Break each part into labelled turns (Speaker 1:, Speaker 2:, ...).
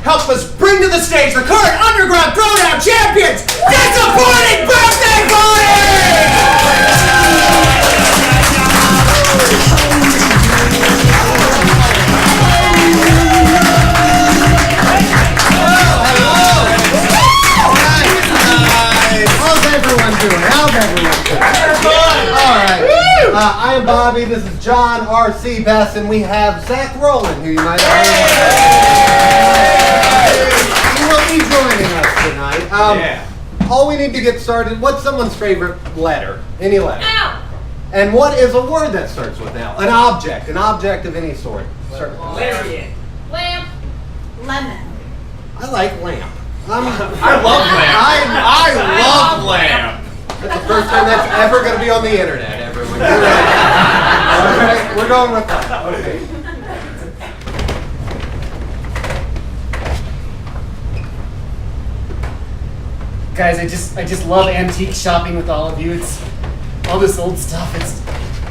Speaker 1: help us bring to the stage the current underground throwdown champions, Disappointing Birthday Party! I am Bobby, this is John R.C. Best, and we have Zach Rowland, who you might have heard. He will be joining us tonight. All we need to get started, what's someone's favorite letter? Any letter?
Speaker 2: L.
Speaker 1: And what is a word that starts with L? An object of any sort.
Speaker 2: Lariat. Lamp. Lemon.
Speaker 1: I like lamp.
Speaker 3: I love lamp. I love lamp.
Speaker 1: That's the first time that's ever going to be on the internet, everyone. All right, we're going with that. Okay.
Speaker 4: Guys, I just love antique shopping with all of you. It's all this old stuff. It's,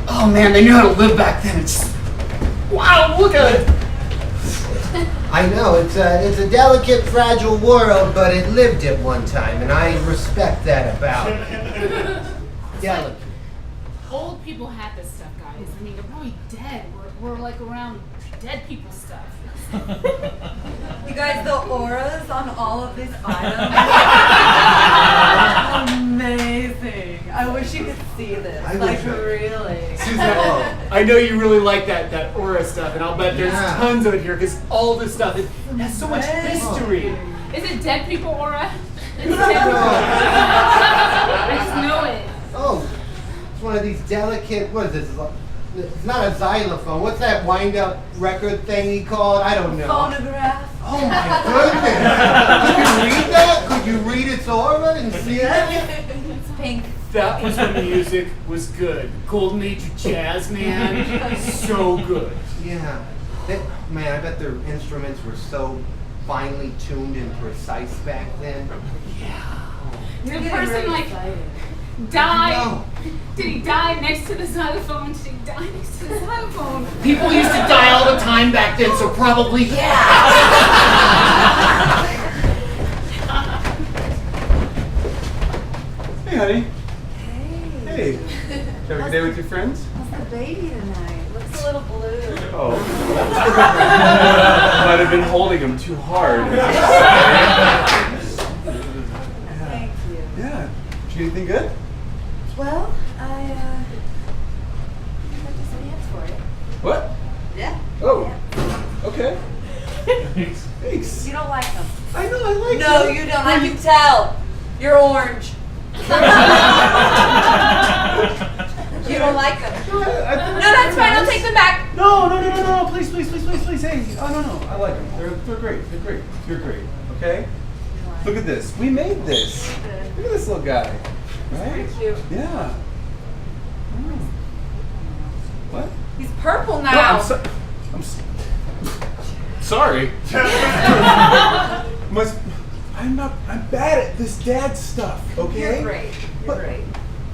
Speaker 4: oh man, they knew how to live back then. It's just, wow, look at it.
Speaker 5: I know, it's a delicate, fragile world, but it lived at one time, and I respect that about it. Delicate.
Speaker 2: Old people had this stuff, guys. I mean, they're probably dead. We're like around dead people stuff.
Speaker 6: You guys, the auras on all of these items. Amazing. I wish you could see this. Really.
Speaker 4: Susan, I know you really like that aura stuff, and I'll bet there's tons of it here because all this stuff it has so much history.
Speaker 2: Is it dead people aura? It's dead people. I just know it.
Speaker 5: Oh, it's one of these delicate, what is this? It's not a xylophone. What's that wind-up record thing he called? I don't know.
Speaker 6: Phonograph.
Speaker 5: Oh my goodness. Could you read that? Could you read its aura and see it?
Speaker 6: It's pink.
Speaker 4: That was when music was good. Golden age of jazz, man. So good.
Speaker 5: Yeah. Man, I bet their instruments were so finely tuned and precise back then.
Speaker 4: Yeah.
Speaker 2: Did the person die? Did he die next to the xylophone? Did he die next to the xylophone?
Speaker 4: People used to die all the time back then, so probably yeah.
Speaker 3: Hey, honey.
Speaker 6: Hey.
Speaker 3: Hey. Have a good day with your friends?
Speaker 6: How's the baby tonight? Looks a little blue.
Speaker 3: Oh. Might have been holding him too hard.
Speaker 6: Thank you.
Speaker 3: Yeah. Did you get anything good?
Speaker 6: Well, I got some hands for you.
Speaker 3: What?
Speaker 6: Yeah.
Speaker 3: Oh.
Speaker 6: Yeah.
Speaker 3: Okay. Thanks.
Speaker 6: You don't like them.
Speaker 3: I know, I like
Speaker 6: No,
Speaker 3: them.
Speaker 6: you don't. I can tell. You're orange. You don't like them.
Speaker 3: No,
Speaker 6: that's fine. I'll take them back.
Speaker 3: No, please. Hey, oh, no, I like them. They're great. You're great, okay? Look at this. We made this. Look at this little guy. Right?
Speaker 6: Pretty cute.
Speaker 3: Yeah. Oh. What?
Speaker 6: He's purple now.
Speaker 3: No, I'm sorry. I'm bad at this dad stuff, okay?
Speaker 6: You're great. You're great.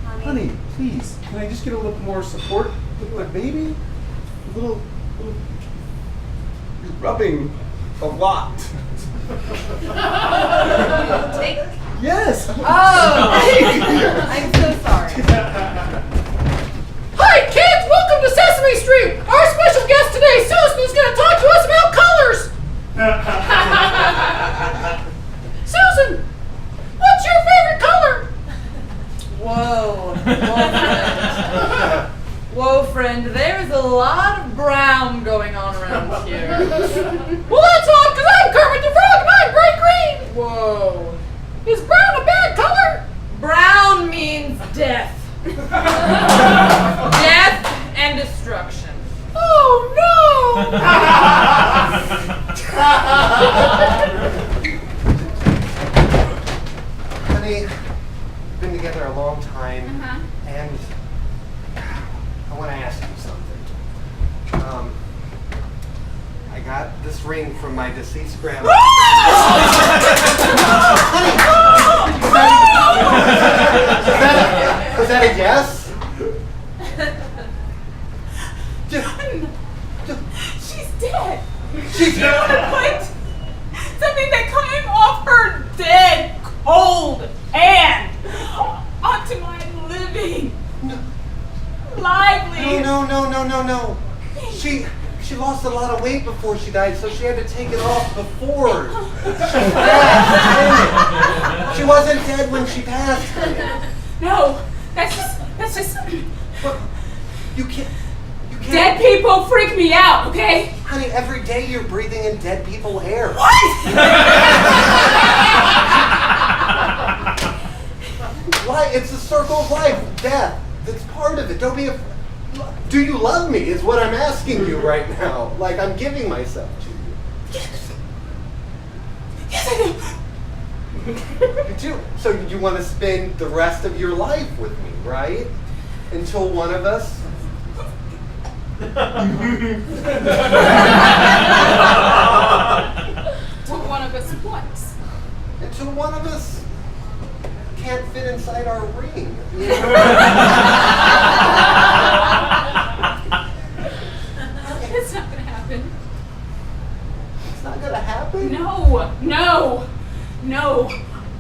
Speaker 3: Honey, please, can I just get a little more support with my baby? A little you're rubbing a lot.
Speaker 6: Take.
Speaker 3: Yes.
Speaker 6: Oh, I'm so sorry.
Speaker 4: Hi kids, welcome to Sesame Street. Our special guest today, Susan, is going to talk to us about colors. Susan, what's your favorite color?
Speaker 6: Whoa. Whoa, friend. There's a lot of brown going on around here.
Speaker 4: Well, that's odd, because I'm Kermit the Frog and I'm bright green.
Speaker 6: Whoa.
Speaker 4: Is brown a bad color?
Speaker 6: Brown means death. Death and destruction.
Speaker 4: Oh, no.
Speaker 5: Honey, we've been together a long time, and I want to ask you something. I got this ring from my deceased grandma. Honey, was that a yes?
Speaker 2: She's dead.
Speaker 5: She's
Speaker 2: What? Something
Speaker 1: No. She lost a lot of weight before she died, so she had to take it off before she passed. She wasn't dead when she passed.
Speaker 2: No, that's just.
Speaker 1: But you can't.
Speaker 2: Dead people freak me out, okay?
Speaker 1: Honey, every day you're breathing in dead people air.
Speaker 2: What?
Speaker 1: It's the circle of life, death. That's part of it. Don't be Do you love me is what I'm asking you right now. Like I'm giving myself to you.
Speaker 2: Yes, I do.
Speaker 1: You do. So you want to spend the rest of your life with me, right? Until one of us...
Speaker 2: Until one of us what?
Speaker 1: Until one of us can't fit inside our ring.
Speaker 2: It's not gonna happen.
Speaker 1: It's not gonna happen?
Speaker 2: No.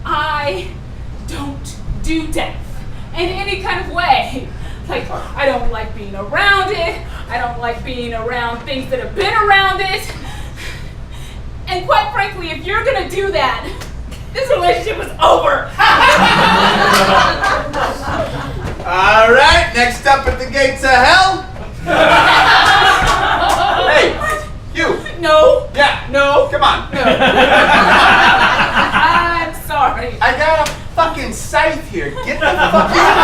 Speaker 2: I don't do death in any kind of way. Like, I don't like being around it. I don't like being around things that have been around it. And quite frankly, if you're gonna do that, this relationship is over.
Speaker 7: All right, next up at the gates of hell. Hey, you.
Speaker 2: No.
Speaker 7: Yeah.
Speaker 2: No.
Speaker 7: Come on.
Speaker 2: No. I'm sorry.
Speaker 7: I got a fucking scythe here. Get the fuck out.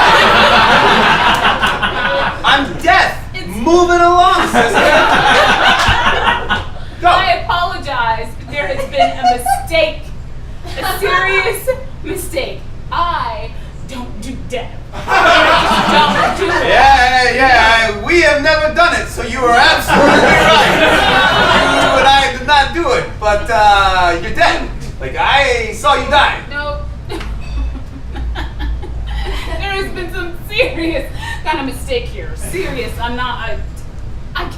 Speaker 7: I'm death. Moving along, sister. Go.
Speaker 2: I apologize. There has been a mistake. A serious mistake. I don't do death. I don't do it.
Speaker 7: Yeah. We have never done it, so you are absolutely right. You and I did not do it, but you're dead. Like I saw you die.
Speaker 2: No. There has been some serious kind of mistake here. Serious. I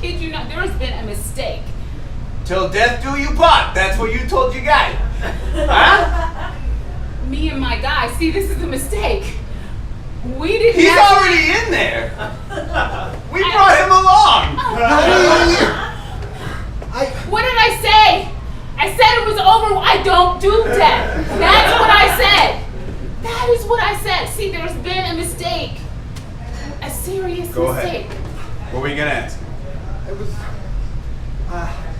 Speaker 2: kid you not. There has been a mistake.
Speaker 7: Till death do you part. That's what you told your guy. Huh?
Speaker 2: Me and my guy. See, this is a mistake. We didn't.
Speaker 7: He's already in there. We brought him along.
Speaker 2: What did I say? I said it was over. I don't do death. That's what I said. That is what I said. See, there's been a mistake. A serious
Speaker 7: Go
Speaker 2: mistake.
Speaker 7: ahead. What were you gonna answer?
Speaker 1: It was...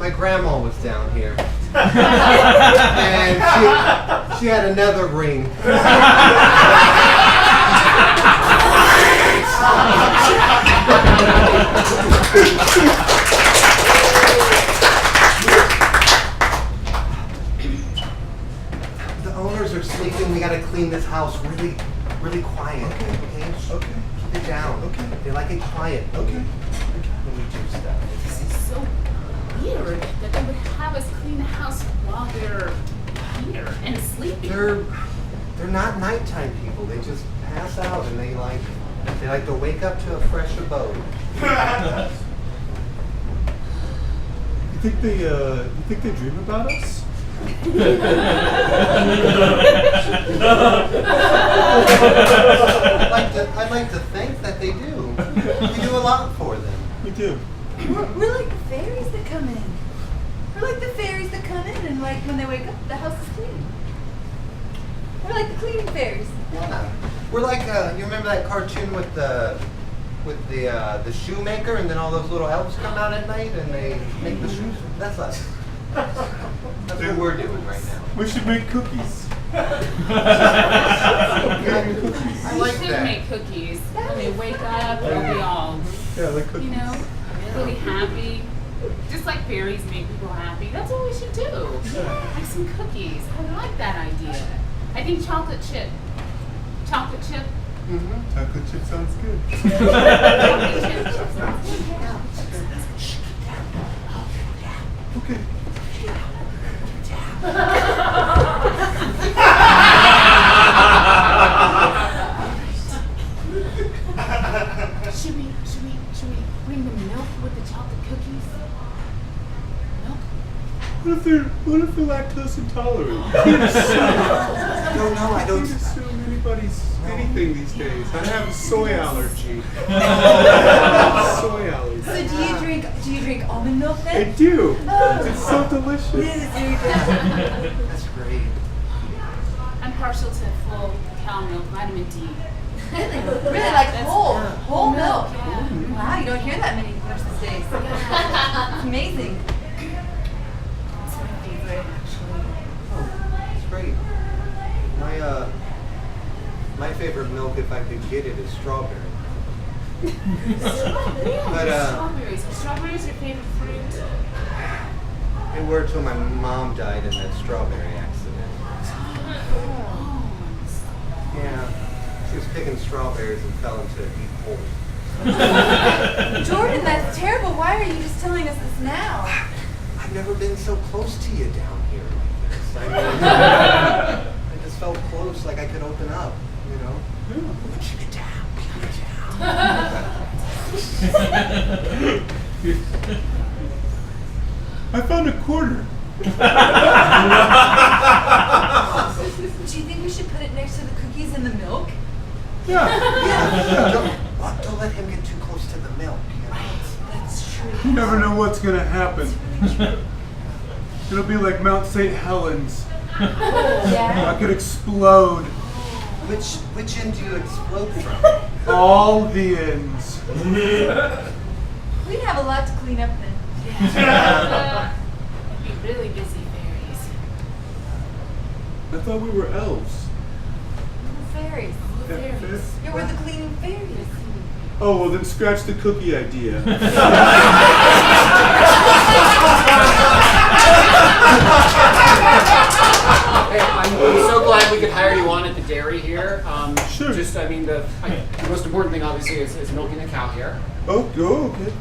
Speaker 1: my grandma was down here. And she had another ring. The owners are sleeping. We gotta clean this house really, really quiet. Okay?
Speaker 3: Okay.
Speaker 1: Keep it down.
Speaker 3: Okay.
Speaker 1: They like it quiet.
Speaker 3: Okay.
Speaker 1: When we do stuff.
Speaker 2: This is so weird that they would have us clean the house while they're here and sleeping.
Speaker 1: They're not nighttime people. They just pass out and they like to wake up to a fresh abode.
Speaker 3: You think they dream about us?
Speaker 1: I'd like to think that they do. We do a lot for them.
Speaker 3: We do.
Speaker 6: We're like the fairies that come in. We're like the fairies that come in and like when they wake up, the house is clean. We're like the cleaning fairies.
Speaker 1: Yeah. We're like you remember that cartoon with the shoemaker and then all those little elves come out at night and they make the shoes? That's us. That's what we're doing right now.
Speaker 3: We should make cookies.
Speaker 1: I like
Speaker 2: We should
Speaker 1: that.
Speaker 2: make cookies. When they wake up, they'll be all,
Speaker 3: Yeah, like cookies.
Speaker 2: you know, really happy. Just like fairies make people happy. That's what we should do. Like some cookies. I like that idea. I think chocolate chip. Chocolate chip.
Speaker 1: Mm-hmm.
Speaker 3: Chocolate chip sounds good.
Speaker 2: Chocolate chip.
Speaker 3: Okay.
Speaker 2: Should we bring the milk with the chocolate cookies? Milk?
Speaker 3: What if they're lactose intolerant?
Speaker 1: I don't know. I don't.
Speaker 3: So many everybody's anything these days. I have a soy allergy. Soy allergy.
Speaker 6: So do you drink almond milk
Speaker 3: I
Speaker 6: then?
Speaker 3: do.
Speaker 6: Oh.
Speaker 3: It's so delicious.
Speaker 6: It is very good.
Speaker 1: That's great.
Speaker 2: I'm partial to full cow milk, vitamin D.
Speaker 6: Really like whole milk.
Speaker 2: Yeah.
Speaker 6: Wow, you don't hear that many folks these days. It's amazing.
Speaker 2: It's my favorite, actually.
Speaker 1: Oh, that's great. My favorite milk, if I could get it, is strawberry. But
Speaker 2: Strawberries. Are strawberries your favorite fruit?
Speaker 1: they were till my mom died in that strawberry accident. Yeah, she was picking strawberries and fell into a deep hole.
Speaker 6: Jordan, that's terrible. Why are you just telling us this now?
Speaker 1: I've never been so close to you down here like this. I mean, I just felt close, like I could open up, you know? Keep it down, keep it down.
Speaker 3: I found a quarter.
Speaker 6: Do you think we should put it next to the cookies and the milk?
Speaker 3: Yeah.
Speaker 1: Don't let him get too close to the milk, you know?
Speaker 6: That's true.
Speaker 3: You never know what's gonna happen. It'll be like Mount St. Helens.
Speaker 6: Yeah.
Speaker 3: I could explode.
Speaker 1: Which end do you explode from?
Speaker 3: All the ends.
Speaker 6: We'd have a lot to clean up then.
Speaker 2: It'd be really busy fairies.
Speaker 3: I thought we were elves.
Speaker 6: Fairies.
Speaker 2: Fairies.
Speaker 6: Yeah, we're the cleaning fairies.
Speaker 3: Oh, well then scratch the cookie idea.
Speaker 4: Hey, I'm so glad we could hire you on at the dairy here.
Speaker 3: Sure.
Speaker 4: Just, I mean, the most important thing obviously is milking the cow here.
Speaker 3: Oh, okay.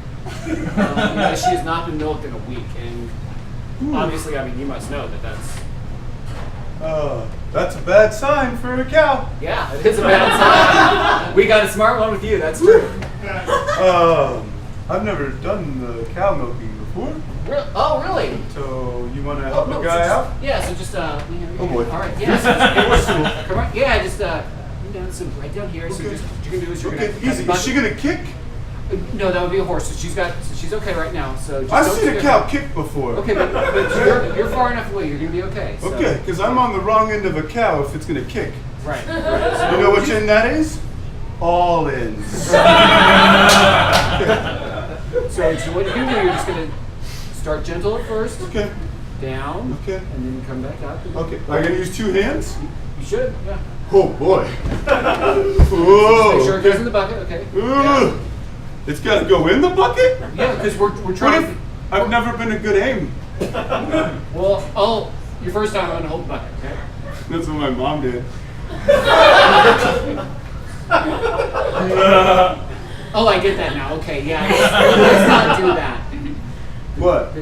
Speaker 4: She has not been milked in a week, and obviously, I mean, you must know that
Speaker 3: That's a bad sign for a cow.
Speaker 4: yeah, it is a bad sign. We got a smart one with you, that's true.
Speaker 3: I've never done the cow milking before.
Speaker 4: Oh, really?
Speaker 3: So you want to
Speaker 4: Oh,
Speaker 3: help
Speaker 4: no,
Speaker 3: a guy
Speaker 4: so
Speaker 3: out?
Speaker 4: Yeah, so just,
Speaker 3: Oh, boy.
Speaker 4: all right, yeah, come on, yeah, just, right down here, so just, what you're gonna do is you're
Speaker 3: Okay,
Speaker 4: gonna...
Speaker 3: easy. Is she gonna kick?
Speaker 4: No, that would be a horse, so she's okay right now, so just
Speaker 3: I've
Speaker 4: don't
Speaker 3: seen a
Speaker 4: get-
Speaker 3: cow kick before.
Speaker 4: Okay, but you're far enough away, you're gonna be okay. So.
Speaker 3: Okay, because I'm on the wrong end of a cow if it's gonna kick.
Speaker 4: Right.
Speaker 3: You know which end that is? All ends.
Speaker 4: So what you're gonna do, you're just gonna start gentle at first,
Speaker 3: Okay.
Speaker 4: down,
Speaker 3: Okay.
Speaker 4: and then come back up.
Speaker 3: Okay. Am I gonna use two hands?
Speaker 4: You should, yeah.
Speaker 3: Oh boy.
Speaker 4: Make sure it goes in
Speaker 3: Whoa.
Speaker 4: the bucket, okay.
Speaker 3: Ugh. It's gotta go in the bucket?
Speaker 4: Yeah, because we're
Speaker 3: What
Speaker 4: trying.
Speaker 3: if I've never been a good aim?
Speaker 4: Well, your first time I'm gonna hold the bucket, okay?
Speaker 3: That's what my mom did.
Speaker 4: Oh, I get that now. Okay, yeah. Let's not do that.
Speaker 3: What?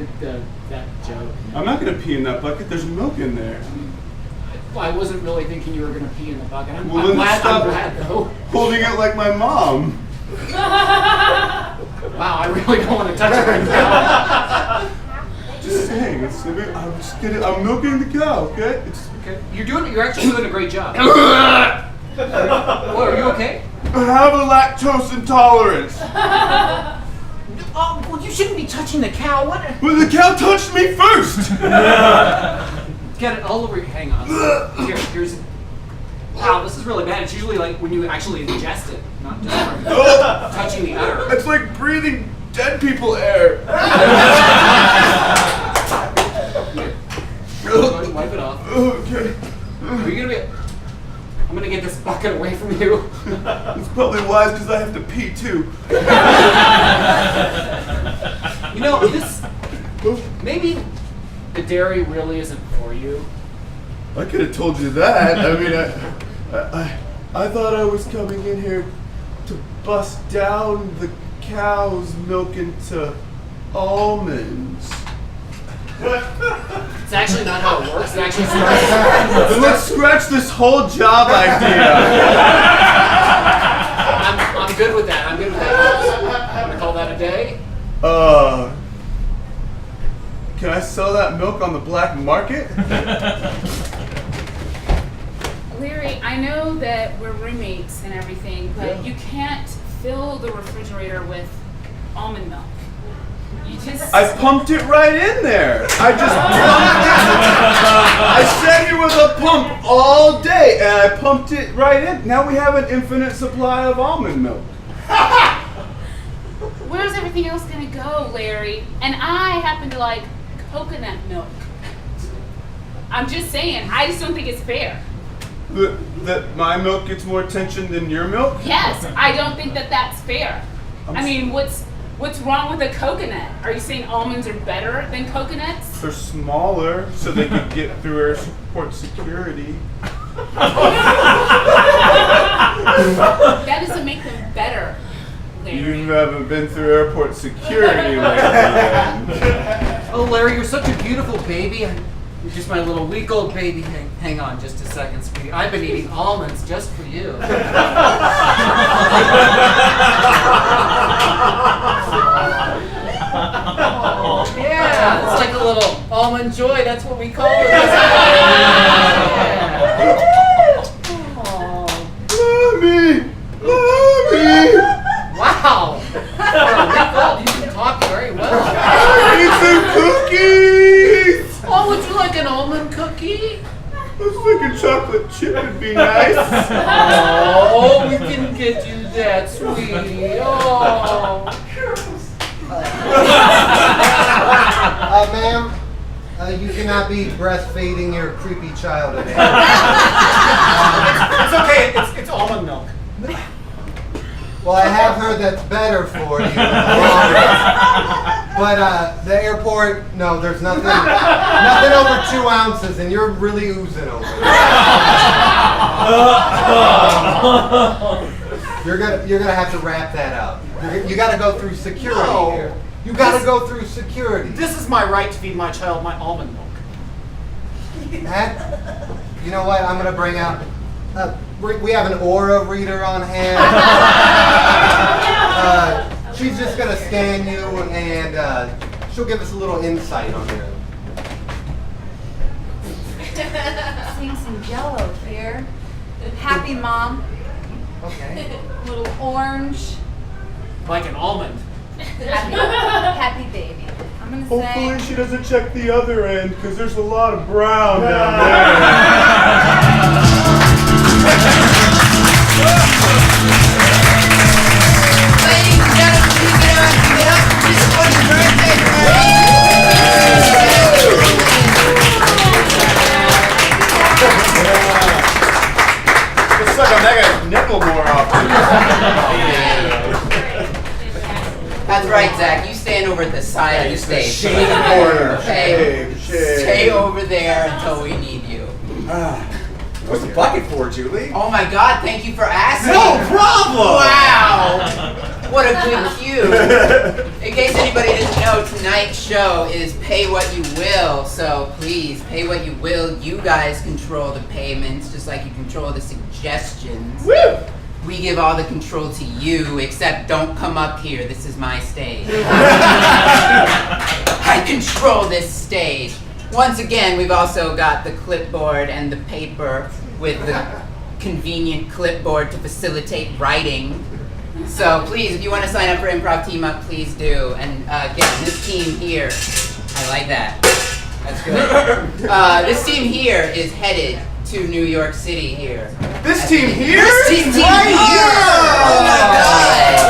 Speaker 4: That joke.
Speaker 3: I'm not gonna pee in that bucket. There's milk in there.
Speaker 4: Well, I wasn't really thinking you were gonna pee in the bucket. I'm
Speaker 3: Well, then
Speaker 4: glad
Speaker 3: stop
Speaker 4: though.
Speaker 3: holding it like my mom.
Speaker 4: Wow, I really don't want to touch it right now.
Speaker 3: Just saying. I'm milking the cow. Okay.
Speaker 4: Okay. You're actually doing a great job. What, are you okay?
Speaker 3: I have a lactose intolerance.
Speaker 4: Oh, well, you shouldn't be touching the cow. What?
Speaker 3: Well, the cow touched me first.
Speaker 4: Get it all over. Hang on. Here's. Wow, this is really bad. It's usually like when you actually ingest it, not just from touching the udder.
Speaker 3: It's like breathing dead people air.
Speaker 4: Go ahead and wipe it off.
Speaker 3: Okay.
Speaker 4: Are you gonna be? I'm gonna get this bucket away from you.
Speaker 3: It's probably wise because I have to pee too.
Speaker 4: You know, this maybe the dairy really isn't for you.
Speaker 3: I could have told you that. I mean, I thought I was coming in here to bust down the cow's milk into almonds.
Speaker 4: It's actually not how it works. It actually starts.
Speaker 3: Then let's scratch this whole job idea.
Speaker 4: I'm good with that. I'm good with that. I'm gonna call that a day.
Speaker 3: Can I sell that milk on the black market?
Speaker 2: Larry, I know that we're roommates and everything, but you can't fill the refrigerator with almond milk. You just.
Speaker 3: I pumped it right in there. I just pumped it. I sat here with a pump all day, and I pumped it right in. Now we have an infinite supply of almond milk.
Speaker 2: Where's everything else gonna go, Larry? And I happen to like coconut milk. I'm just saying, I just don't think it's fair.
Speaker 3: That my milk gets more attention than your milk?
Speaker 2: Yes, I don't think that that's fair. I mean, what's wrong with a coconut? Are you saying almonds are better than coconuts?
Speaker 3: They're smaller, so they can get through airport security.
Speaker 2: That doesn't make them better, Larry.
Speaker 3: You haven't been through airport security lately.
Speaker 4: Oh, Larry, you're such a beautiful baby. You're just my little week-old baby. Hang on just a second, sweetie. I've been eating almonds just for you. Yeah, it's like a little almond joy. That's what we call it. Yeah.
Speaker 3: Mommy! Mommy!
Speaker 4: Wow. For a week old, you can talk very well.
Speaker 3: Eat some cookies!
Speaker 4: Oh, would you like an almond cookie?
Speaker 3: I was thinking chocolate chip would be nice.
Speaker 4: Oh, we can get you that, sweetie. Oh.
Speaker 5: Ma'am, you cannot be breastfeeding your creepy child today.
Speaker 4: It's okay. It's almond milk.
Speaker 5: Well, I have heard that's better for you. But the airport, no, there's nothing over 2 ounces, and you're really oozing over there. You're gonna have to wrap that up. You got to go through security here. You got to go through security.
Speaker 4: This is my right to feed my child my almond milk.
Speaker 5: That, you know what? I'm gonna bring out. We have an aura reader on hand. She's just gonna scan you, and she'll give us a little insight on you.
Speaker 6: Seeing some jello here. Happy mom.
Speaker 5: Okay.
Speaker 6: Little orange.
Speaker 4: Like an almond.
Speaker 6: Happy baby. I'm gonna
Speaker 3: Hopefully
Speaker 6: say.
Speaker 3: she doesn't check the other end, because there's a lot of brown down there.
Speaker 8: Ladies and gentlemen, keep it up. This is for your birthday party.
Speaker 3: Let's suck on that guy's nipple more often.
Speaker 8: That's right, Zach. You stand over at the side of the stage.
Speaker 3: Shade corner.
Speaker 8: Okay.
Speaker 3: Shade.
Speaker 8: Stay over there until we need you.
Speaker 7: What's the bucket for, Julie?
Speaker 8: Oh my God! Thank you for asking.
Speaker 7: No problem!
Speaker 8: Wow! What a good cue. In case anybody doesn't know, tonight's show is pay what you will. So please, pay what you will. You guys control the payments, just like you control the suggestions.
Speaker 3: Woo!
Speaker 8: We give all the control to you, except don't come up here. This is my stage. I control this stage. Once again, we've also got the clipboard and the paper with the convenient clipboard to facilitate writing. So please, if you want to sign up for Improv Team-up, please do. And again, this team here, I like that. That's good. This team here is headed to New York City here.
Speaker 3: This team here?
Speaker 8: This team here! Oh my God!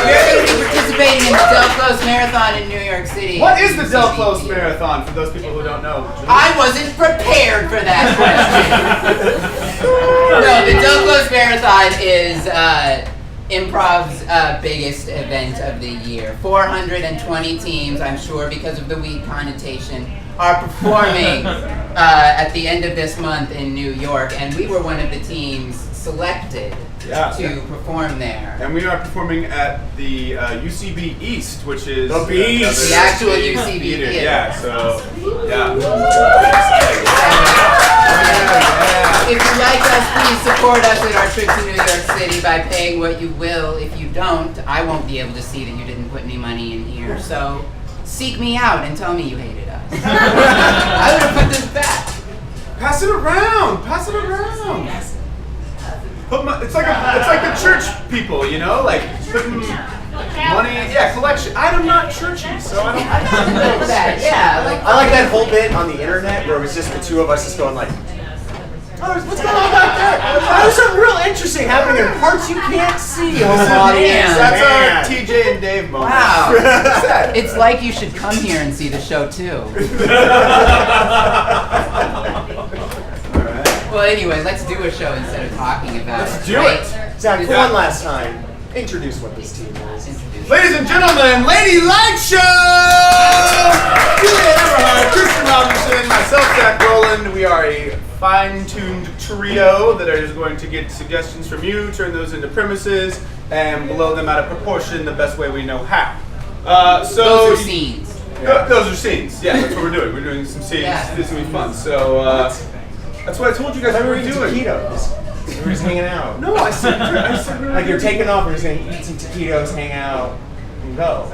Speaker 8: We're going to be participating in the Del Close Marathon in New York City.
Speaker 3: What is the Del Close Marathon, for those people who don't know?
Speaker 8: I wasn't prepared for that question. No, the Del Close Marathon is Improv's biggest event of the year. 420 teams, I'm sure because of the weed connotation, are performing at the end of this month in New York, and we were one of the teams selected to perform there.
Speaker 3: And we are performing at the UCB East, which is
Speaker 7: The Beast.
Speaker 8: The actual UCB theater.
Speaker 3: Yeah, so, yeah.
Speaker 8: If you like us, please support us in our trip to New York City by paying what you will. If you don't, I won't be able to see that you didn't put any money in here. So seek me out and tell me you hated us. I would have put this back.
Speaker 3: Pass it around! Pass it around! It's like the church people, you know, like putting money. Yeah, collection. I'm not churchy, so I don't.
Speaker 8: That, yeah, like
Speaker 9: I like that whole bit on the internet where it was just the two of us just going like, oh, what's going on back there? There's something real interesting happening in parts you can't see, home audience.
Speaker 3: That's
Speaker 9: Man.
Speaker 3: our TJ and Dave moment.
Speaker 8: wow.
Speaker 3: What's that?
Speaker 8: It's like you should come here and see the show too. Well, anyway, let's do a show instead of talking about
Speaker 9: Let's
Speaker 8: it.
Speaker 9: do
Speaker 8: right?
Speaker 9: it. Zach, for one last time, introduce what this team is.
Speaker 3: Ladies and gentlemen, Lady Light Show! Julian Everhart, Christian Robinson, myself, Zach Rowland. We are a fine-tuned trio that are just going to get suggestions from you, turn those into premises, and blow them out of proportion the best way we know how.
Speaker 8: Those are scenes.
Speaker 3: Those are scenes. Yeah, that's what we're doing. We're doing some scenes.
Speaker 8: Yeah.
Speaker 3: This is going to be fun. So, that's what I told you guys we were doing.
Speaker 9: Taquitos. We're just hanging out.
Speaker 3: No, I said
Speaker 9: Like you're taking off, we're just gonna eat some taquitos, hang out, and go.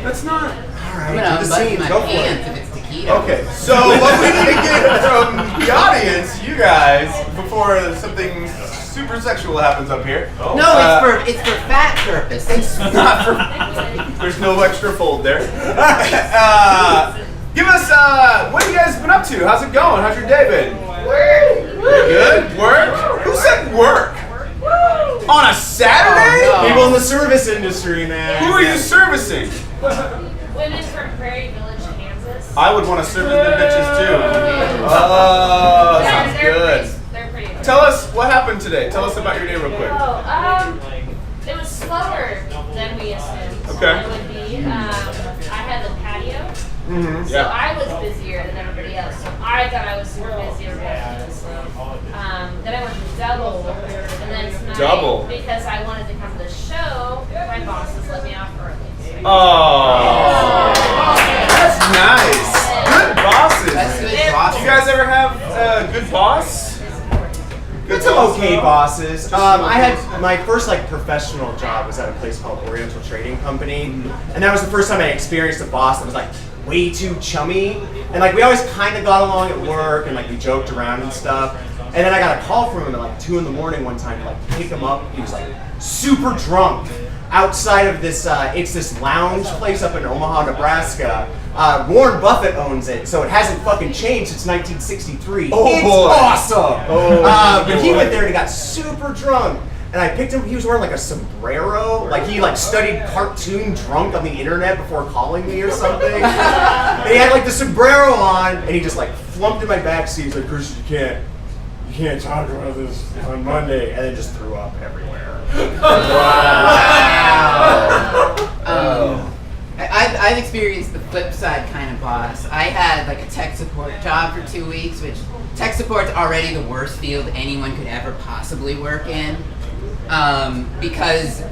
Speaker 3: That's not.
Speaker 8: I'm gonna
Speaker 9: do the
Speaker 8: unbutton
Speaker 9: scenes,
Speaker 8: my
Speaker 9: go for it.
Speaker 8: pants if it's taquito.
Speaker 3: Okay, so what we need to get from the audience, you guys, before something super sexual happens up here.
Speaker 8: No, it's for fat purpose.
Speaker 3: It's not for. There's no extra fold there. Give us, what have you guys been up to? How's it going? How's your day been? Good? Work? Who said work? On a Saturday?
Speaker 8: Oh, no.
Speaker 9: People in the service industry, man.
Speaker 3: Who are you servicing?
Speaker 10: Women from Prairie Village, Kansas.
Speaker 3: I would want to service the bitches too. Oh, sounds good.
Speaker 10: They're pretty good.
Speaker 3: Tell us what happened today. Tell us about your day real quick.
Speaker 10: It was slower than we assumed
Speaker 3: Okay.
Speaker 10: it would be. I had the patio,
Speaker 3: Mm-hmm.
Speaker 10: so I was busier than everybody else. So I thought I was super busy or really slow. Then I went to double, and then tonight,
Speaker 3: Double?
Speaker 10: because I wanted to come to the show, my bosses let me off early.
Speaker 3: Oh, that's nice. Good bosses.
Speaker 8: That's good
Speaker 3: Do
Speaker 8: bosses.
Speaker 3: you guys ever have a good boss?
Speaker 9: Good some okay bosses. I had my first like professional job was at a place called Oriental Trading Company, and that was the first time I experienced a boss that was like way too chummy, and like we always kind of got along at work, and like we joked around and stuff. And then I got a call from him at like 2 in the morning one time to like pick him up. He was like super drunk outside of this. It's this lounge place up in Omaha, Nebraska. Warren Buffett owns it, so it hasn't fucking changed since 1963.
Speaker 3: Oh,
Speaker 9: it's
Speaker 3: boy.
Speaker 9: awesome.
Speaker 3: Oh,
Speaker 9: But he
Speaker 3: boy.
Speaker 9: went there and he got super drunk. And I picked him, he was wearing like a sombrero. Like he like studied cartoon drunk on the internet before calling me or something. And he had like the sombrero on, and he just like flumped in my backseat. He's like, Christian, you can't talk about this on Monday. And then just threw up everywhere.
Speaker 8: Wow. I've experienced the flip side kind of boss. I had like a tech support job for 2 weeks, which tech support's already the worst field anyone could ever possibly work in. Because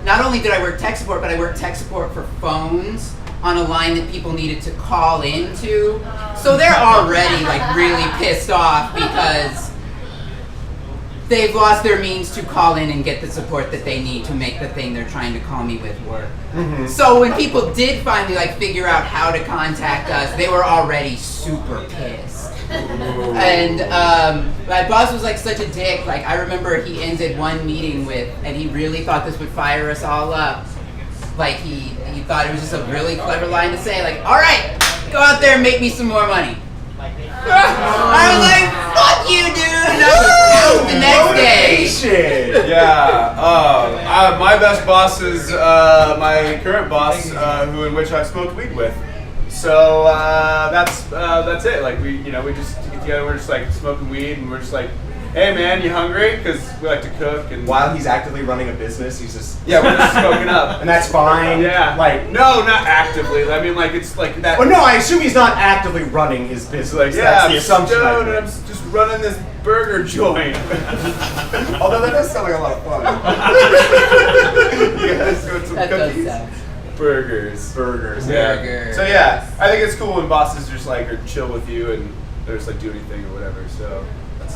Speaker 8: not only did I work tech support, but I worked tech support for phones on a line that people needed to call into. So they're already like really pissed off because they've lost their means to call in and get the support that they need to make the thing they're trying to call me with work.
Speaker 3: Mm-hmm.
Speaker 8: So when people did finally like figure out how to contact us, they were already super pissed. And my boss was like such a dick. Like I remember he ended one meeting with, and he really thought this would fire us all up. Like he thought it was just a really clever line to say, like, all right, go out there and make me some more money. I was like, fuck you, dude. And I was out the next day.
Speaker 3: Yeah. My best boss is my current boss, in which I've smoked weed with. So that's it. Like we just get together. We're just like smoking weed, and we're just like, hey man, you hungry? Because we like to cook. And
Speaker 9: While he's actively running a business, he's just
Speaker 3: yeah, we're just smoking up.
Speaker 9: and that's fine.
Speaker 3: Yeah.
Speaker 9: Like
Speaker 3: no, not actively. I mean, like it's like that.
Speaker 9: well, no, I assume he's not actively running his business.
Speaker 3: It's like, yeah,
Speaker 9: That's the
Speaker 3: I'm
Speaker 9: assumption. I
Speaker 3: stoned and I'm just running this burger joint. Although that does sound like a lot of fun. You guys go to some
Speaker 8: That does
Speaker 3: cookies?
Speaker 8: sound.
Speaker 3: Burgers. Yeah.
Speaker 8: Burgers.
Speaker 3: So yeah, I think it's cool when bosses just like are chill with you and they're just like do anything or whatever. So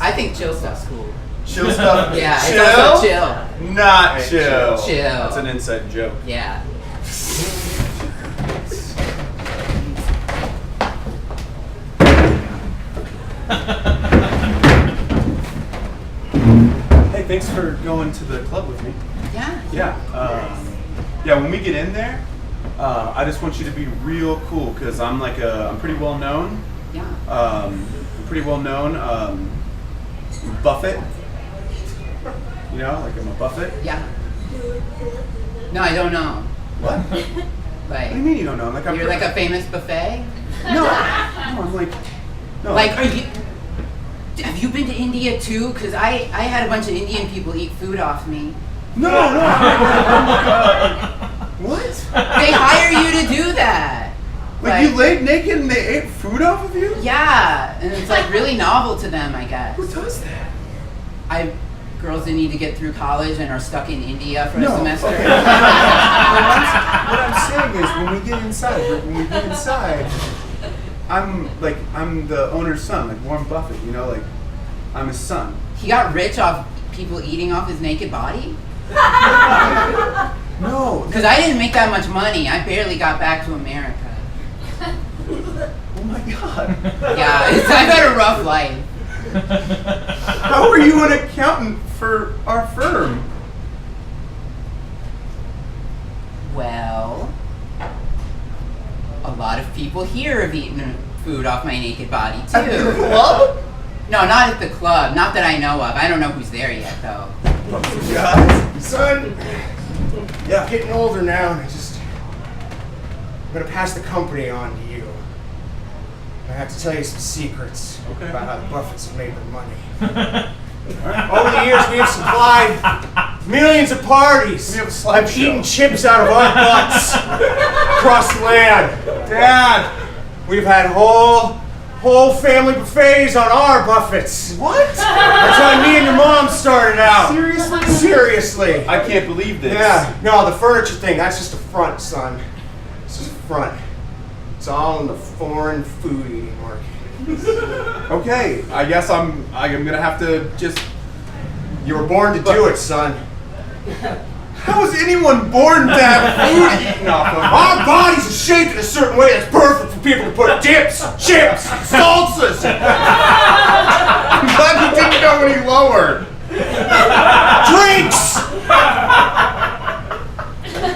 Speaker 8: I think chill stuff's cool.
Speaker 3: chill stuff.
Speaker 8: Yeah,
Speaker 3: chill.
Speaker 8: it's also chill.
Speaker 3: Not
Speaker 9: Hey,
Speaker 3: chill.
Speaker 8: chill.
Speaker 3: That's an inside joke.
Speaker 8: Yeah.
Speaker 3: Hey, thanks thanks for going to the club with me.
Speaker 8: Yeah.
Speaker 3: Yeah, when we get in there, I just want you to be real cool, because I'm pretty well known.
Speaker 8: Yeah.
Speaker 3: I'm pretty well known. Buffett. You know, like I'm a Buffett.
Speaker 8: Yeah. No, I don't know.
Speaker 3: What?
Speaker 8: Like,
Speaker 3: What do you mean you don't know? Like
Speaker 8: you're like a famous buffet?
Speaker 3: No, I'm like, no.
Speaker 8: Like, have you been to India too? Because I had a bunch of Indian people eat food off me.
Speaker 3: No. What?
Speaker 8: They hire you to do that.
Speaker 3: Like you laid naked and they ate food off of you?
Speaker 8: Yeah, and it's like really novel to them, I guess.
Speaker 3: Who does that?
Speaker 8: Girls that need to get through college and are stuck in India for a semester.
Speaker 3: Okay. What I'm saying is, when we get inside, I'm the owner's son, like Warren Buffett. You know, like I'm his son.
Speaker 8: He got rich off people eating off his naked body?
Speaker 3: No.
Speaker 8: Because I didn't make that much money. I barely got back to America.
Speaker 3: Oh my God.
Speaker 8: Yeah, I've had a rough life.
Speaker 3: How are you an accountant for our firm?
Speaker 8: Well, a lot of people here have eaten food off my naked body too.
Speaker 3: At the club?
Speaker 8: No, not at the club. Not that I know of. I don't know who's there yet, though.
Speaker 3: God.
Speaker 9: Son,
Speaker 3: Yeah.
Speaker 9: getting older now, and I'm gonna pass the company on to you. I have to tell you some secrets about how the Buffetts have made their money. Over the years, we have supplied millions of parties.
Speaker 3: We have a
Speaker 9: I've
Speaker 3: slideshow.
Speaker 9: eaten chips out of our butts across the land. Dad, we've had whole family buffets on our Buffetts.
Speaker 3: What?
Speaker 9: That's how me and your mom started out.
Speaker 3: Seriously?
Speaker 9: Seriously.
Speaker 3: I can't believe this.
Speaker 9: Yeah, no, the furniture thing, that's just a front, son. It's just a front. It's all in the foreign food eating market.
Speaker 3: Okay, I guess I'm gonna have to just.
Speaker 9: You were born to do it, son.
Speaker 3: How was anyone born to have food eaten off of?
Speaker 9: Our bodies are shaped in a certain way that's perfect for people to put dips, chips, salsas.
Speaker 3: I'm glad you didn't go any lower.
Speaker 9: Drinks!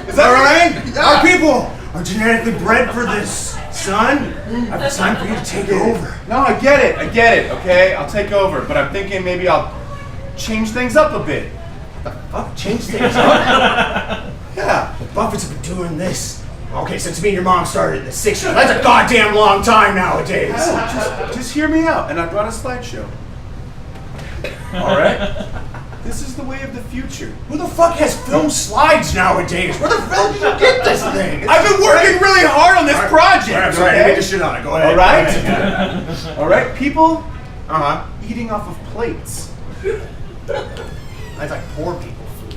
Speaker 3: Is that right?
Speaker 9: Our people are genetically bred for this, son. It's time for you to take over.
Speaker 3: No, I get it, okay? I'll take over, but I'm thinking maybe I'll change things up a bit.
Speaker 9: Fuck, change things up.
Speaker 3: Yeah.
Speaker 9: The Buffetts have been doing this. Okay, since me and your mom started in the 60s. That's a goddamn long time nowadays.
Speaker 3: Just hear me out, and I brought a slideshow. All right? This is the way of the future.
Speaker 9: Who the fuck has film slides nowadays? Where the hell did you get this thing?
Speaker 3: I've been working really hard on this project.
Speaker 9: I'm sorry, I made the shit on it. Go ahead.
Speaker 3: All right? All right, people
Speaker 9: Uh-huh.
Speaker 3: eating off of plates.
Speaker 9: That's like poor people food.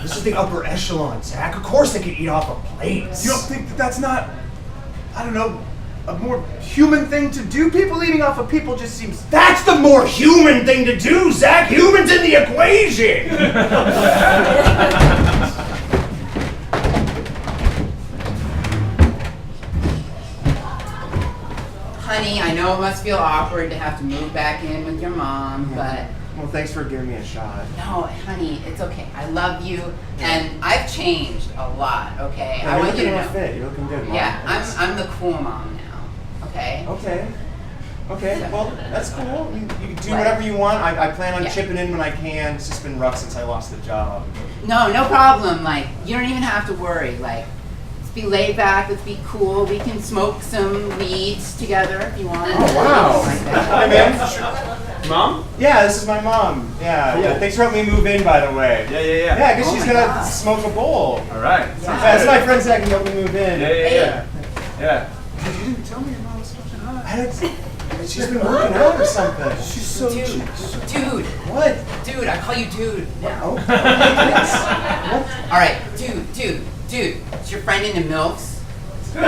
Speaker 9: This is the upper echelon, Zach. Of course they can eat off of plates.
Speaker 3: You don't think that that's not, I don't know, a more human thing to do? People eating off of people just seems...
Speaker 9: That's the more human thing to do, Zach. Humans in the equation.
Speaker 8: Honey, I know it must feel awkward to have to move back in with your mom, but
Speaker 9: Well, thanks for giving me a shot.
Speaker 8: no, honey, it's okay. I love you, and I've changed a lot, okay?
Speaker 9: Yeah,
Speaker 8: I want you to know.
Speaker 9: Fit. You're looking good, Mom.
Speaker 8: Yeah, I'm the cool mom now, okay?
Speaker 9: Okay, well, that's cool. You can do
Speaker 8: Right.
Speaker 9: whatever you want. I plan on
Speaker 8: Yeah.
Speaker 9: chipping in when I can. It's just been rough since I lost the job.
Speaker 8: No problem. Like, you don't even have to worry. Like, let's be laid back. Let's be cool. We can smoke some weeds together if you want.
Speaker 9: Oh, wow.
Speaker 8: Like that.
Speaker 9: Hi, man.
Speaker 3: Mom?
Speaker 9: Yeah, this is my mom. Yeah,
Speaker 3: Cool.
Speaker 9: yeah. Thanks for helping me move in, by the way.
Speaker 3: Yeah.
Speaker 9: Yeah, I guess
Speaker 8: Oh
Speaker 9: she's
Speaker 8: my
Speaker 9: gonna
Speaker 8: God.
Speaker 9: smoke a bowl.
Speaker 3: All right.
Speaker 8: Yeah.
Speaker 9: Yeah, that's my friend Zach. He helped me move in.
Speaker 3: Yeah.
Speaker 9: Yeah,
Speaker 3: You didn't tell me your mom was fucking hot.
Speaker 9: I don't, she's been working out or something.
Speaker 3: She's so
Speaker 8: Dude,
Speaker 9: What?
Speaker 8: dude, I call you dude now.
Speaker 9: Oh, thanks.
Speaker 8: All right, dude, is your friend into MILFs? dude,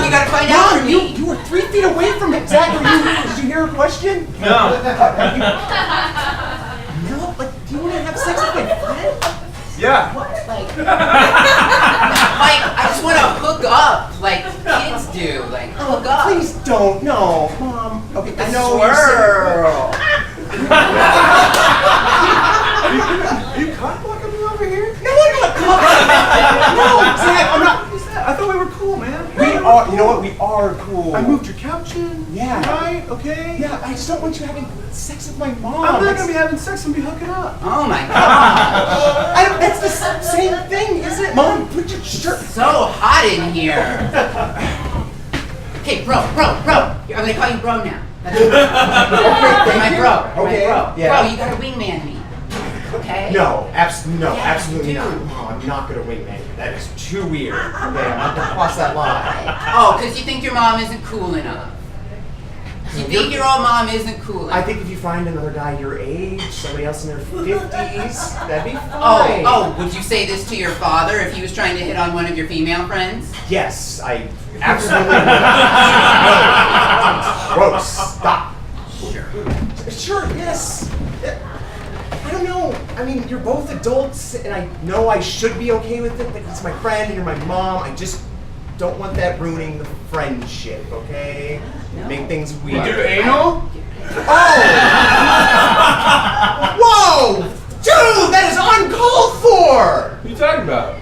Speaker 8: you gotta find out for me.
Speaker 9: You were 3 feet away from it, Zach. Did you hear her question?
Speaker 3: No.
Speaker 9: No, like, do you want to have sex with my friend?
Speaker 3: Yeah.
Speaker 8: Like, I just want to hook up, like kids do. Like, hook up.
Speaker 9: Please don't. No, Mom. Okay, I know
Speaker 8: Swirl.
Speaker 3: Are you cock blocking me over here?
Speaker 9: No, I'm not calling. No, Zach, I'm not.
Speaker 3: I thought we were cool, man.
Speaker 9: We are. You know what? We are cool.
Speaker 3: I moved your couch in.
Speaker 9: Yeah.
Speaker 3: Right? Okay?
Speaker 9: Yeah, I just don't want you having sex with my mom.
Speaker 3: I'm not gonna be having sex and be hooking up.
Speaker 8: Oh my god.
Speaker 9: That's the same thing, is it? Mom, put your shirt.
Speaker 8: So hot in here. Okay, bro. I'm gonna call you bro now. That's my bro.
Speaker 9: Okay,
Speaker 8: My bro.
Speaker 9: yeah.
Speaker 8: Bro, you gotta wingman me. Okay?
Speaker 9: No, absolutely
Speaker 8: dude.
Speaker 9: not. Oh, I'm not gonna wingman you. That is too weird. Okay, I'm not gonna cross that line.
Speaker 8: Oh, because you think your mom isn't cool enough. You think your old mom isn't cool enough.
Speaker 9: I think if you find another guy your age, somebody else in their 50s, that'd be fine.
Speaker 8: Oh, would you say this to your father if he was trying to hit on one of your female friends?
Speaker 9: Yes, I absolutely would. Gross. Stop. Sure, yes. I don't know. I mean, you're both adults, and I know I should be okay with it, but it's my friend and you're my mom. I just don't want that ruining the friendship, okay?
Speaker 8: No.
Speaker 9: Make things weird.
Speaker 3: You do anal?
Speaker 9: Oh! Whoa! Dude, that is uncalled for!
Speaker 3: What are you talking about?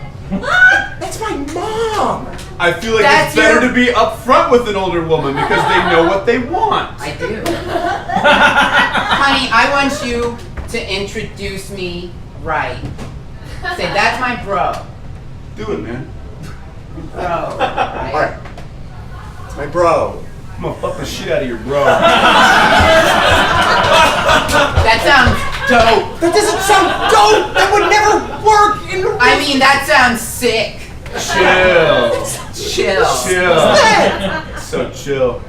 Speaker 9: That's my mom!
Speaker 3: I feel like
Speaker 8: That's
Speaker 3: it's better
Speaker 8: your-
Speaker 3: to be upfront with an older woman because they know what they want.
Speaker 8: I do. Honey, I want you to introduce me right. Say, that's my bro.
Speaker 3: Do it, man.
Speaker 8: Bro. Right?
Speaker 9: Alright. It's my bro.
Speaker 3: I'm gonna fuck the shit out of your bro.
Speaker 8: That sounds dope.
Speaker 9: That doesn't sound dope! That would never work in the
Speaker 8: I mean, that sounds sick.
Speaker 3: Chill.
Speaker 8: Chill.
Speaker 3: Chill. So chill.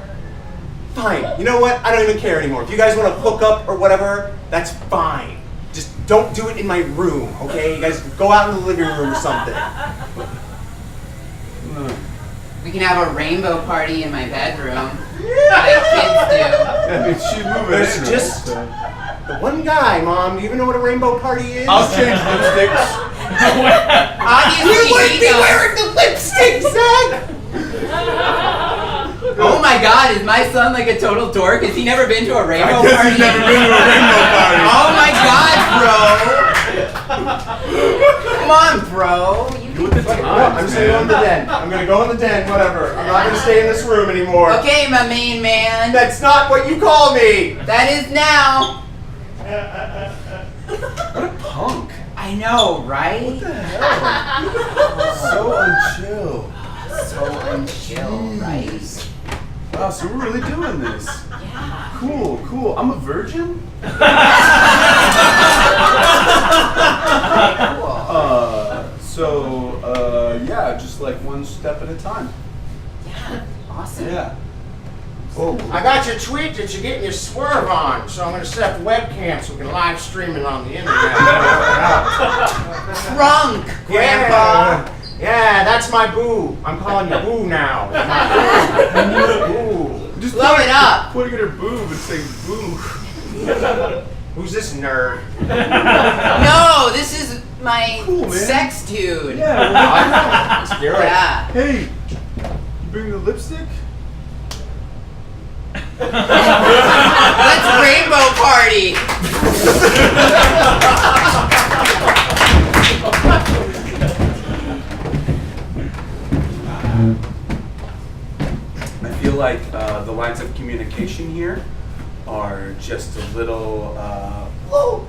Speaker 9: Fine. You know what? I don't even care anymore. If you guys want to hook up or whatever, that's fine. Just don't do it in my room, okay? You guys go out in the living room or something.
Speaker 8: We can have a rainbow party in my bedroom. Like kids do.
Speaker 3: I mean, she's moving
Speaker 9: There's
Speaker 3: in,
Speaker 9: just
Speaker 3: right?
Speaker 9: the one guy, Mom. Do you even know what a rainbow party is?
Speaker 3: I'll change lipsticks.
Speaker 8: Obviously,
Speaker 9: You wouldn't
Speaker 8: he
Speaker 9: be
Speaker 8: knows.
Speaker 9: wearing the lipstick, Zach!
Speaker 8: Oh my god, is my son like a total dork? Has he never been to a rainbow
Speaker 3: I guess
Speaker 8: party?
Speaker 3: he's never been to a rainbow party.
Speaker 8: Oh my god, bro! Come on, bro. You
Speaker 3: Do it the
Speaker 9: No, I'm
Speaker 3: times,
Speaker 9: just gonna go in the
Speaker 3: man.
Speaker 9: den. I'm gonna go in the den, whatever. I'm not gonna stay in this room anymore.
Speaker 8: Okay, my main man.
Speaker 9: That's not what you call me!
Speaker 8: That is now.
Speaker 3: What a punk.
Speaker 8: I know, right?
Speaker 3: So unchill.
Speaker 8: So unchill, right?
Speaker 3: Wow, so we're really doing this.
Speaker 8: Yeah.
Speaker 3: Cool. I'm a virgin? Yeah, just like one step at a time.
Speaker 8: Yeah. Awesome.
Speaker 3: Yeah.
Speaker 9: Oh.
Speaker 5: I got your tweet that you're getting your swerve on, so I'm going to set up webcam so we can live stream it on the internet.
Speaker 8: Drunk, Grandpa.
Speaker 5: Yeah, that's my boo. I'm calling you boo now. Boo.
Speaker 3: Just
Speaker 8: Blow it up.
Speaker 3: Pointing at her boob and saying boo.
Speaker 5: Who's this nerd?
Speaker 8: No, this is my
Speaker 3: Cool, man.
Speaker 8: sex dude.
Speaker 3: Yeah.
Speaker 5: Let's do it.
Speaker 8: Yeah.
Speaker 3: Hey, you bring the lipstick?
Speaker 8: Let's rainbow party.
Speaker 3: I feel like the lines of communication here are just a little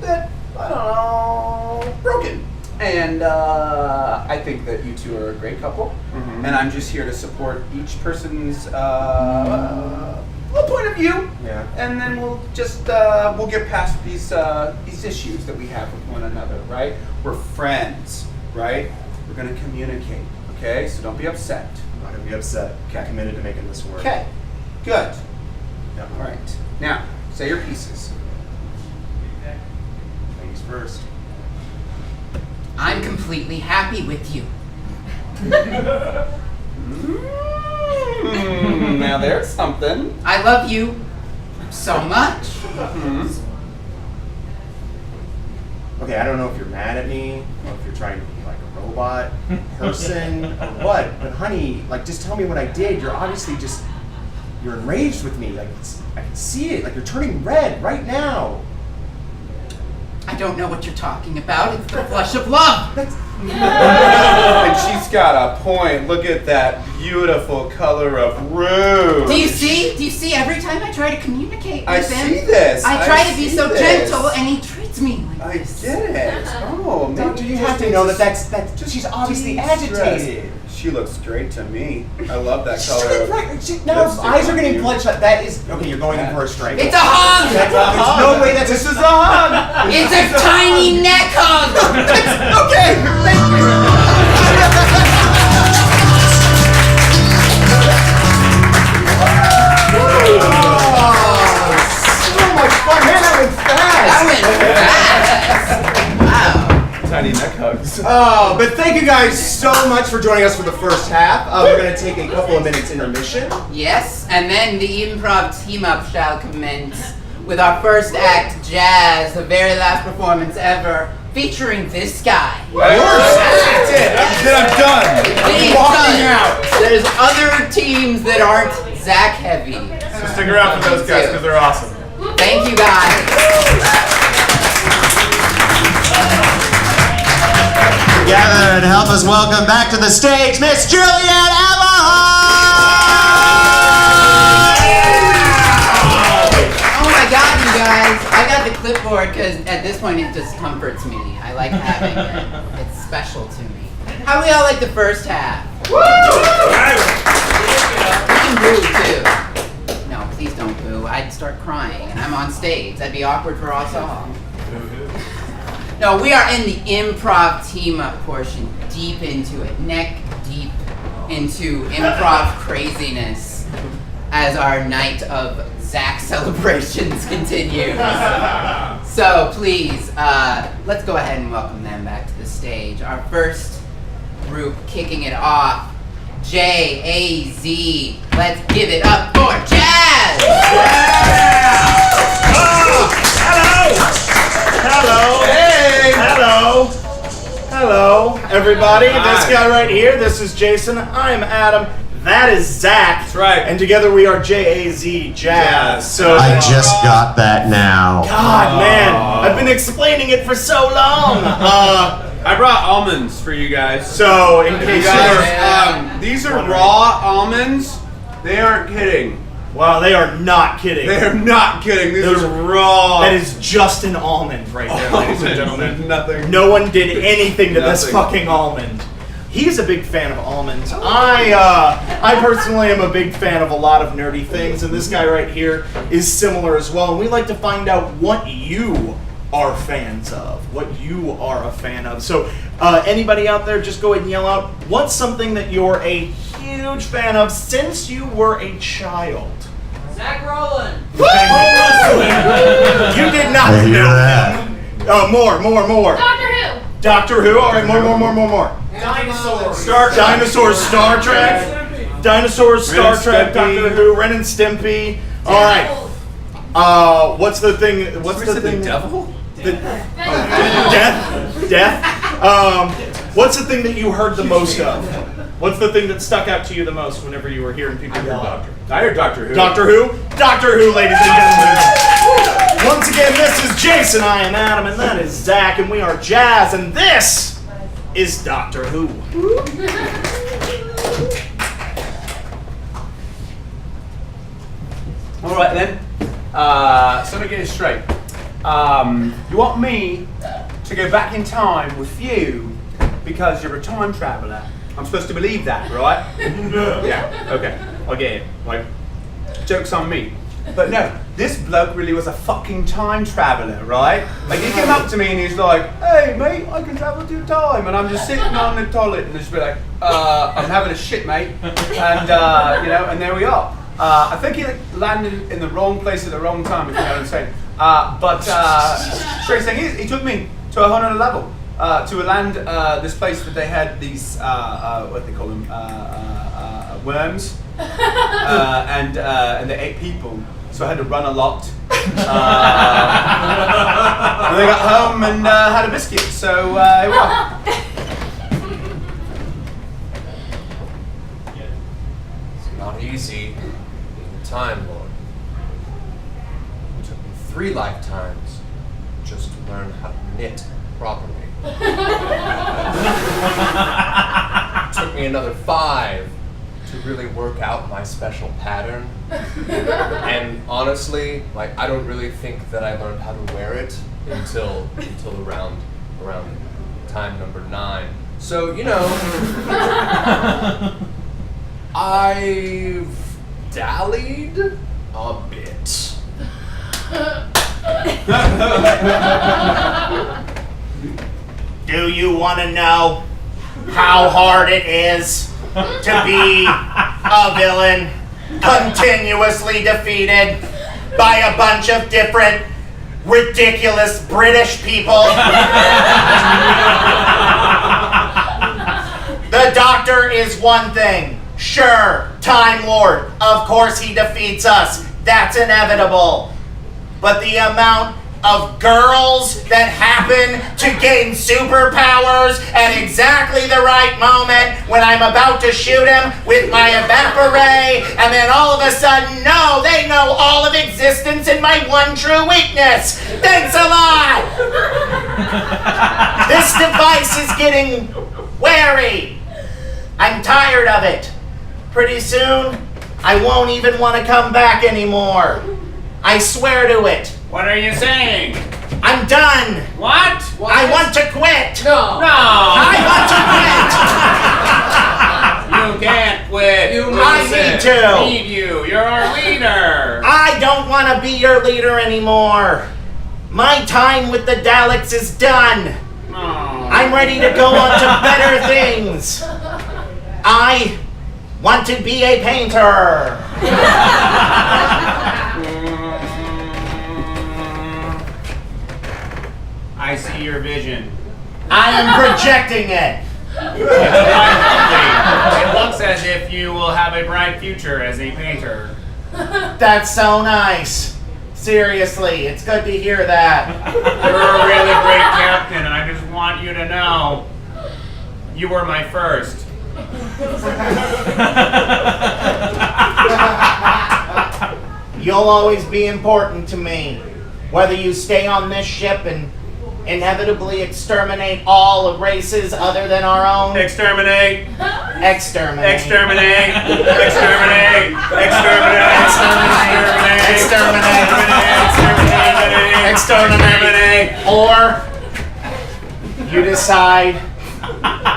Speaker 3: bit, I don't know, broken. And I think that you two are a great couple, and I'm just here to support each person's little point of view.
Speaker 9: Yeah.
Speaker 3: And then we'll just we'll get past these issues that we have with one another, right? We're friends, right? We're gonna communicate, okay? So don't be upset.
Speaker 9: I'm not gonna be upset.
Speaker 3: Okay.
Speaker 9: Committed to making this work.
Speaker 3: Okay, good.
Speaker 9: Yeah.
Speaker 3: All right. Now, say your pieces.
Speaker 9: Ladies first.
Speaker 8: I'm completely happy with you.
Speaker 3: Now there's something.
Speaker 8: I love you so much.
Speaker 9: Okay, I don't know if you're mad at me or if you're trying to be like a robot person or what, but honey, like just tell me what I did. You're obviously just you're enraged with me. Like I can see it. Like you're turning red right now.
Speaker 8: I don't know what you're talking about. It's the flush of love.
Speaker 3: And she's got a point. Look at that beautiful color of rouge.
Speaker 8: Do you see? Do you see? Every time I try to communicate with
Speaker 3: I
Speaker 8: him,
Speaker 3: see this.
Speaker 8: I try to be
Speaker 3: see
Speaker 8: so
Speaker 3: this.
Speaker 8: gentle, and he treats me like
Speaker 3: I
Speaker 8: this.
Speaker 3: get it. Oh, maybe
Speaker 9: Doctor, you have to know that she's obviously agitated.
Speaker 3: She looks great to me. I love that color.
Speaker 9: Now her
Speaker 3: lipstick
Speaker 9: eyes are
Speaker 3: on
Speaker 9: getting
Speaker 3: you.
Speaker 9: bloodshot. That is okay. You're going in for a strike.
Speaker 8: It's a hug.
Speaker 9: There's no way that's
Speaker 3: This is a hug.
Speaker 8: It's a tiny neck hug.
Speaker 9: okay. Thank you. So much fun, man! That went fast.
Speaker 8: That went fast. Wow.
Speaker 3: Tiny neck hugs.
Speaker 9: Oh, but thank you guys so much for joining us for the first half. We're gonna take a couple of minutes intermission.
Speaker 8: Yes, and then the improv team-up shall commence with our first act, Jazz, the very last performance ever, featuring this guy.
Speaker 3: That's it. I'm done.
Speaker 8: He's
Speaker 9: walking
Speaker 8: done.
Speaker 9: out.
Speaker 8: There's other teams that aren't Zach heavy.
Speaker 3: So stick around for those guys because they're awesome.
Speaker 8: Thank you guys.
Speaker 5: Together and help us welcome back to the stage, Miss Juliet
Speaker 8: Oh my god, you guys. I got the clipboard because at this point it just comforts me. I like having it. It's special to me. How do we all like the first half? You can boo too. No, please don't boo. I'd start crying and I'm on stage. That'd be awkward for us all. No, we are in the improv team-up portion, deep into it, neck deep into improv craziness as our night of Zach celebrations continues. So please, let's go ahead and welcome them back to the stage. Our first group kicking it off, J-A-Z. Let's give it up for Jazz!
Speaker 11: Hello!
Speaker 3: Hey!
Speaker 11: Hello! Hello, everybody.
Speaker 3: Hi.
Speaker 11: This guy right here, this is Jason. I'm Adam. That is Zach.
Speaker 3: That's right.
Speaker 11: And together we are J-A-Z, Jazz. So,
Speaker 5: I just got that now.
Speaker 11: God, man, I've been explaining it for so long.
Speaker 3: I brought almonds for you guys.
Speaker 11: So, in
Speaker 3: You
Speaker 11: case
Speaker 3: guys,
Speaker 11: you're...
Speaker 3: these are raw almonds. They aren't kidding.
Speaker 11: Wow, they are not kidding.
Speaker 3: They're not kidding. These
Speaker 11: Those-
Speaker 3: are raw.
Speaker 11: That is just an almond right there, ladies and gentlemen.
Speaker 3: Nothing.
Speaker 11: No one did anything to this
Speaker 3: Nothing.
Speaker 11: fucking almond. He's a big fan of almonds. I personally am a big fan of a lot of nerdy things, and this guy right here is similar as well. And we like to find out what you are fans of, what you are a fan of. So anybody out there, just go ahead and yell out, what's something that you're a huge fan of since you were a child?
Speaker 12: Zach Rowland.
Speaker 11: You did not
Speaker 5: I hear
Speaker 11: know
Speaker 5: that.
Speaker 11: him. Oh, more.
Speaker 10: Doctor Who.
Speaker 11: Doctor Who. All right, more.
Speaker 12: Dinosaurs.
Speaker 11: Dinosaurs, Star Trek. Dinosaurs, Star
Speaker 3: and
Speaker 11: Trek,
Speaker 3: Stimpy.
Speaker 11: Doctor Who, Ren and Stimpy. All right. What's the thing? What's the thing?
Speaker 3: devil?
Speaker 11: Death. What's the thing that you heard the most of? What's the thing that stuck out to you the most whenever you were hearing people yell out?
Speaker 3: I heard Doctor Who.
Speaker 11: Doctor Who? Doctor Who, ladies and gentlemen. Once again, this is Jason, I am Adam, and that is Zach, and we are Jazz, and this is Doctor Who.
Speaker 3: All right then. So let me get it straight. You want me to go back in time with you because you're a time traveler? I'm supposed to believe that, right? Yeah. Okay. I get it. Like, joke's on me. But no, this bloke really was a fucking time traveler, right? Like, he came up to me and he's like, "Hey, mate, I can travel through time," and I'm just sitting on the toilet and just be like, "I'm having a shit, mate," and and there we are. I think he landed in the wrong place at the wrong time, if you know what I'm saying. But strange thing is, he took me to a whole other level, to a land, this place that they had these, what they call them, worms, and they ate people. So I had to run a lot. And then I got home and had a biscuit. So here we are.
Speaker 7: It's not easy.
Speaker 13: Time Lord. It took me 3 lifetimes just to learn how to knit properly. It took me another 5 to really work out my special pattern. And honestly, like, I don't really think that I learned how to wear it until around time number 9. So, you know, I've dallied a bit.
Speaker 11: Do you want to know how hard it is to be a villain, continuously defeated by a bunch of different ridiculous British people? The Doctor is one thing. Sure, Time Lord. Of course he defeats us. That's inevitable. But the amount of girls that happen to gain superpowers at exactly the right moment when I'm about to shoot him with my evaporate, and then all of a sudden, no, they know all of existence in my one true weakness. Thanks a lot! This device is getting wary. I'm tired of it. Pretty soon, I won't even want to come back anymore. I swear to it.
Speaker 14: What are you saying?
Speaker 11: I'm done.
Speaker 14: What?
Speaker 11: I want to quit.
Speaker 14: No.
Speaker 11: I want to
Speaker 14: You
Speaker 11: quit.
Speaker 14: can't quit.
Speaker 11: I need to.
Speaker 14: Need you. You're our leader.
Speaker 11: I don't want to be your leader anymore. My time with the Daleks is done.
Speaker 14: Oh.
Speaker 11: I'm ready to go on to better things. I want to be a painter.
Speaker 14: I see your vision.
Speaker 11: I am projecting it.
Speaker 14: It looks as if you will have a bright future as a painter.
Speaker 11: That's so nice. Seriously, it's good to hear that.
Speaker 14: You're a really great captain, and I just want you to know you were my first.
Speaker 11: You'll always be important to me. Whether you stay on this ship and inevitably exterminate all races other than our own.
Speaker 14: Exterminate.
Speaker 11: Exterminate.
Speaker 14: Exterminate. Exterminate. Exterminate.
Speaker 11: Exterminate. Exterminate. Exterminate. Or you decide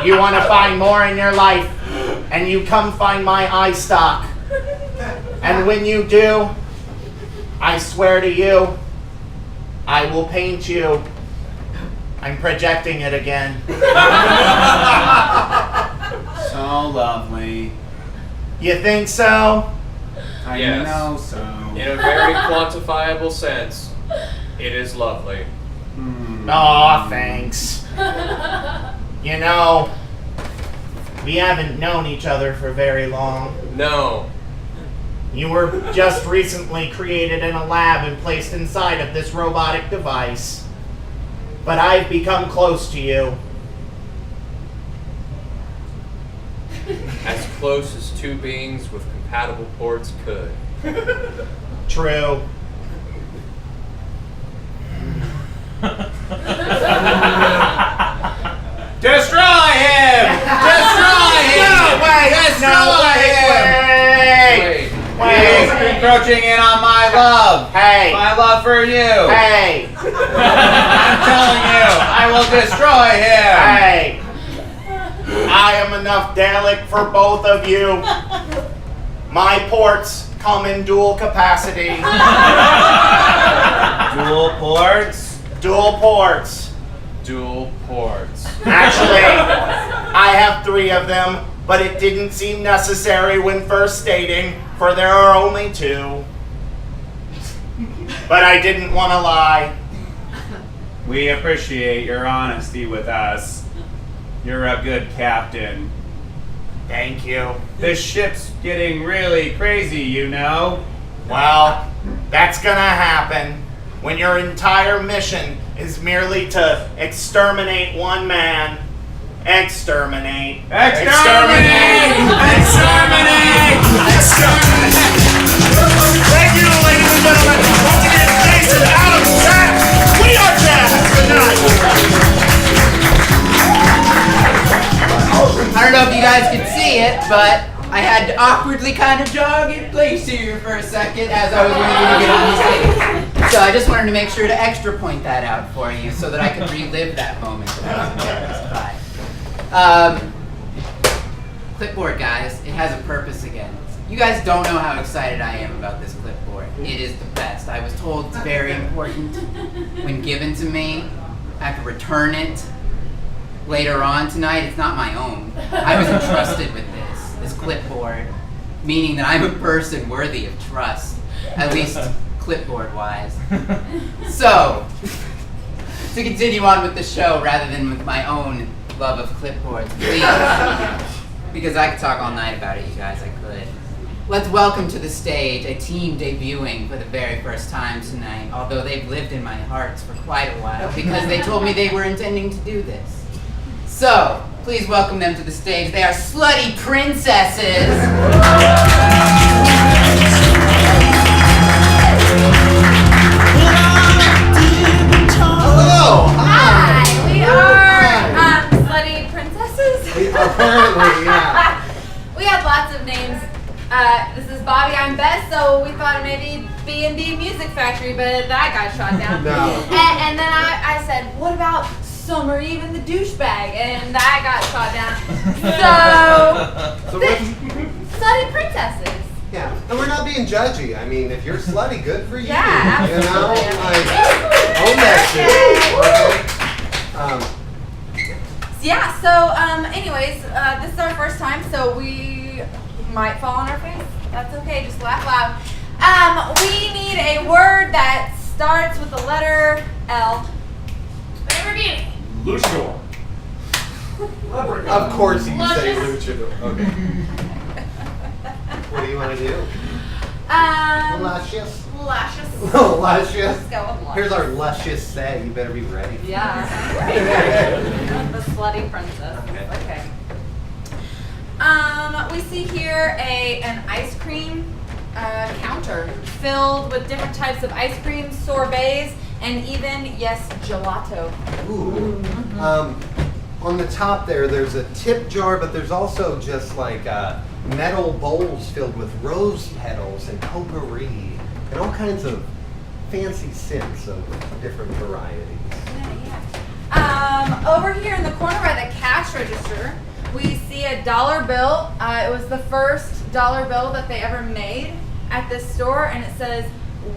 Speaker 11: you want to find more in your life and you come find my eye stock. And when you do, I swear to you, I will paint you. I'm projecting it again.
Speaker 14: So lovely.
Speaker 11: You think so?
Speaker 14: I
Speaker 13: Yes.
Speaker 14: know so.
Speaker 13: In a very quantifiable sense, it is lovely.
Speaker 11: Aw, thanks. You know, we haven't known each other for very long.
Speaker 13: No.
Speaker 11: You were just recently created in a lab and placed inside of this robotic device. But I've become close to you.
Speaker 13: As close as two beings with compatible ports could.
Speaker 11: True.
Speaker 14: Destroy him! Destroy him!
Speaker 11: No way!
Speaker 14: Destroy him!
Speaker 11: Wait!
Speaker 14: He's encroaching in on my love.
Speaker 11: Hey!
Speaker 14: My love for you.
Speaker 11: Hey!
Speaker 14: I'm telling you, I will destroy him.
Speaker 11: Hey! I am enough Dalek for both of you. My ports come in dual capacity.
Speaker 14: Dual ports?
Speaker 11: Dual ports.
Speaker 13: Dual ports.
Speaker 11: Actually, I have 3 of them, but it didn't seem necessary when first stating, for there are only 2. But I didn't want to lie.
Speaker 14: We appreciate your honesty with us. You're a good captain.
Speaker 11: Thank you.
Speaker 14: This ship's getting really crazy, you know.
Speaker 11: Well, that's gonna happen when your entire mission is merely to exterminate one man. Exterminate.
Speaker 14: Exterminate! Exterminate! Exterminate!
Speaker 8: I had to awkwardly kind of jog in place here for a second as I was waiting to get on the stage. So I just wanted to make sure to extra point that out for you so that I could relive that moment that I was embarrassed by. Clipboard, guys, it has a purpose again. You guys don't know how excited I am about this clipboard. It is the best. I was told it's very important. When given to me, I have to return it later on tonight. It's not my own. I was entrusted with this clipboard, meaning that I'm a person worthy of trust, at least clipboard-wise. So, to continue on with the show rather than with my own love of clipboards, please, because I could talk all night about it, you guys, I could. Let's welcome to the stage a team debuting for the very first time tonight, although they've lived in my hearts for quite a while, because they told me they were intending to do this. So, please welcome them to the stage. They are Slutty Princesses.
Speaker 1: Hello!
Speaker 6: Hi! We are Slutty Princesses.
Speaker 1: Apparently, yeah.
Speaker 6: We have lots of names. This is Bobby, I'm Bess, so we thought it maybe B&B Music Factory, but that got shot down.
Speaker 1: No.
Speaker 6: And then I said, what about Summer Eve and the Douchebag? And that got shot down. So Slutty Princesses.
Speaker 1: Yeah, and we're not being judgy. I mean, if you're slutty, good for you.
Speaker 6: Yeah,
Speaker 1: You know,
Speaker 6: absolutely.
Speaker 1: like, own that shit.
Speaker 6: Yeah, so anyways, this is our first time, so we might fall on our face. That's okay, just laugh loud. We need a word that starts with the letter L.
Speaker 2: Lamborghini.
Speaker 11: Luchador.
Speaker 1: Of course you say
Speaker 2: Luscious.
Speaker 1: luchador. Okay. What do you want to do? Luscious.
Speaker 6: Luscious.
Speaker 1: Luscious.
Speaker 6: Let's go with luscious.
Speaker 1: Here's our luscious set. You better be ready.
Speaker 6: Yeah. The Slutty Princess. Okay. We see here an ice cream counter filled with different types of ice cream, sorbets, and even, yes, gelato.
Speaker 1: Ooh. On the top there's a tip jar, but there's also just like metal bowls filled with rose petals and potpourri and all kinds of fancy scents of different varieties.
Speaker 6: Over here in the corner by the cash register, we see a dollar bill. It was the first dollar bill that they ever made at this store, and it says,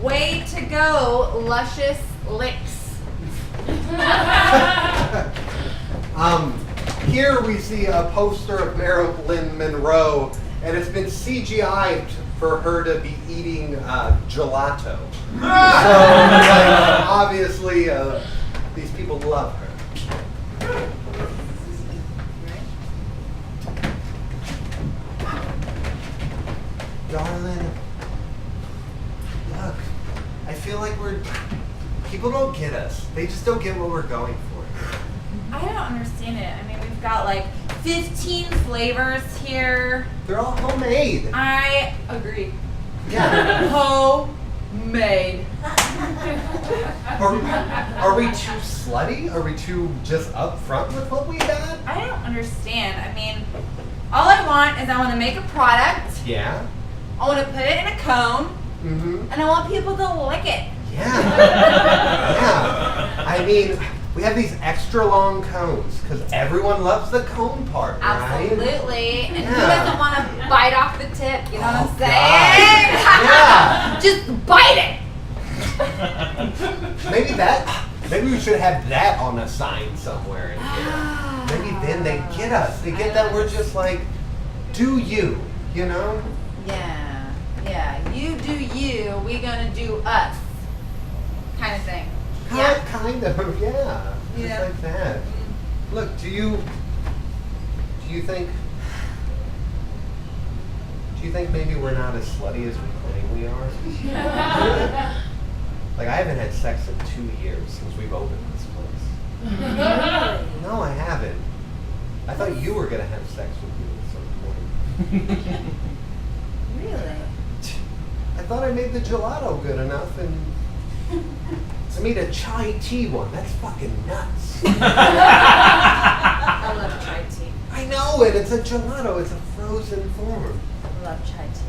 Speaker 6: "Way to go, luscious licks."
Speaker 1: Here we see a poster of Marilyn Monroe, and it's been CGI'd for her to be eating gelato. So, like, obviously, these people love her. Darling, look, I feel like people don't get us. They just don't get what we're going for.
Speaker 6: I don't understand it. I mean, we've got like 15 flavors here.
Speaker 1: They're all homemade.
Speaker 6: I agree.
Speaker 1: Yeah.
Speaker 6: Homemade.
Speaker 1: Are we too slutty? Are we too just upfront with what we got?
Speaker 6: I don't understand. I mean, all I want is I want to make a product.
Speaker 1: Yeah.
Speaker 6: I want to put it in a cone.
Speaker 1: Mm-hmm.
Speaker 6: And I want people to lick it.
Speaker 1: Yeah. Yeah. I mean, we have these extra long cones because everyone loves the cone part, right?
Speaker 6: Absolutely. And who
Speaker 1: Yeah.
Speaker 6: doesn't want to bite off the tip? You know what I'm saying?
Speaker 1: God.
Speaker 6: Just bite it.
Speaker 1: Maybe we should have that on a sign somewhere in here. Maybe then they get us. They get that we're just like, do you, you know?
Speaker 6: Yeah. You do you, we gonna do us. Kind of thing.
Speaker 1: Kind of, yeah. Just
Speaker 6: Yeah.
Speaker 1: like that. Look, do you think maybe we're not as slutty as we claim we are? Like, I haven't had sex in 2 years since we've opened this place. No, I haven't. I thought you were gonna have sex with me at some point.
Speaker 6: Really?
Speaker 1: I thought I made the gelato good enough, and to meet a chai tea one, that's fucking nuts.
Speaker 6: I love chai tea.
Speaker 1: I know it. It's a gelato. It's a frozen form.
Speaker 6: Love chai tea.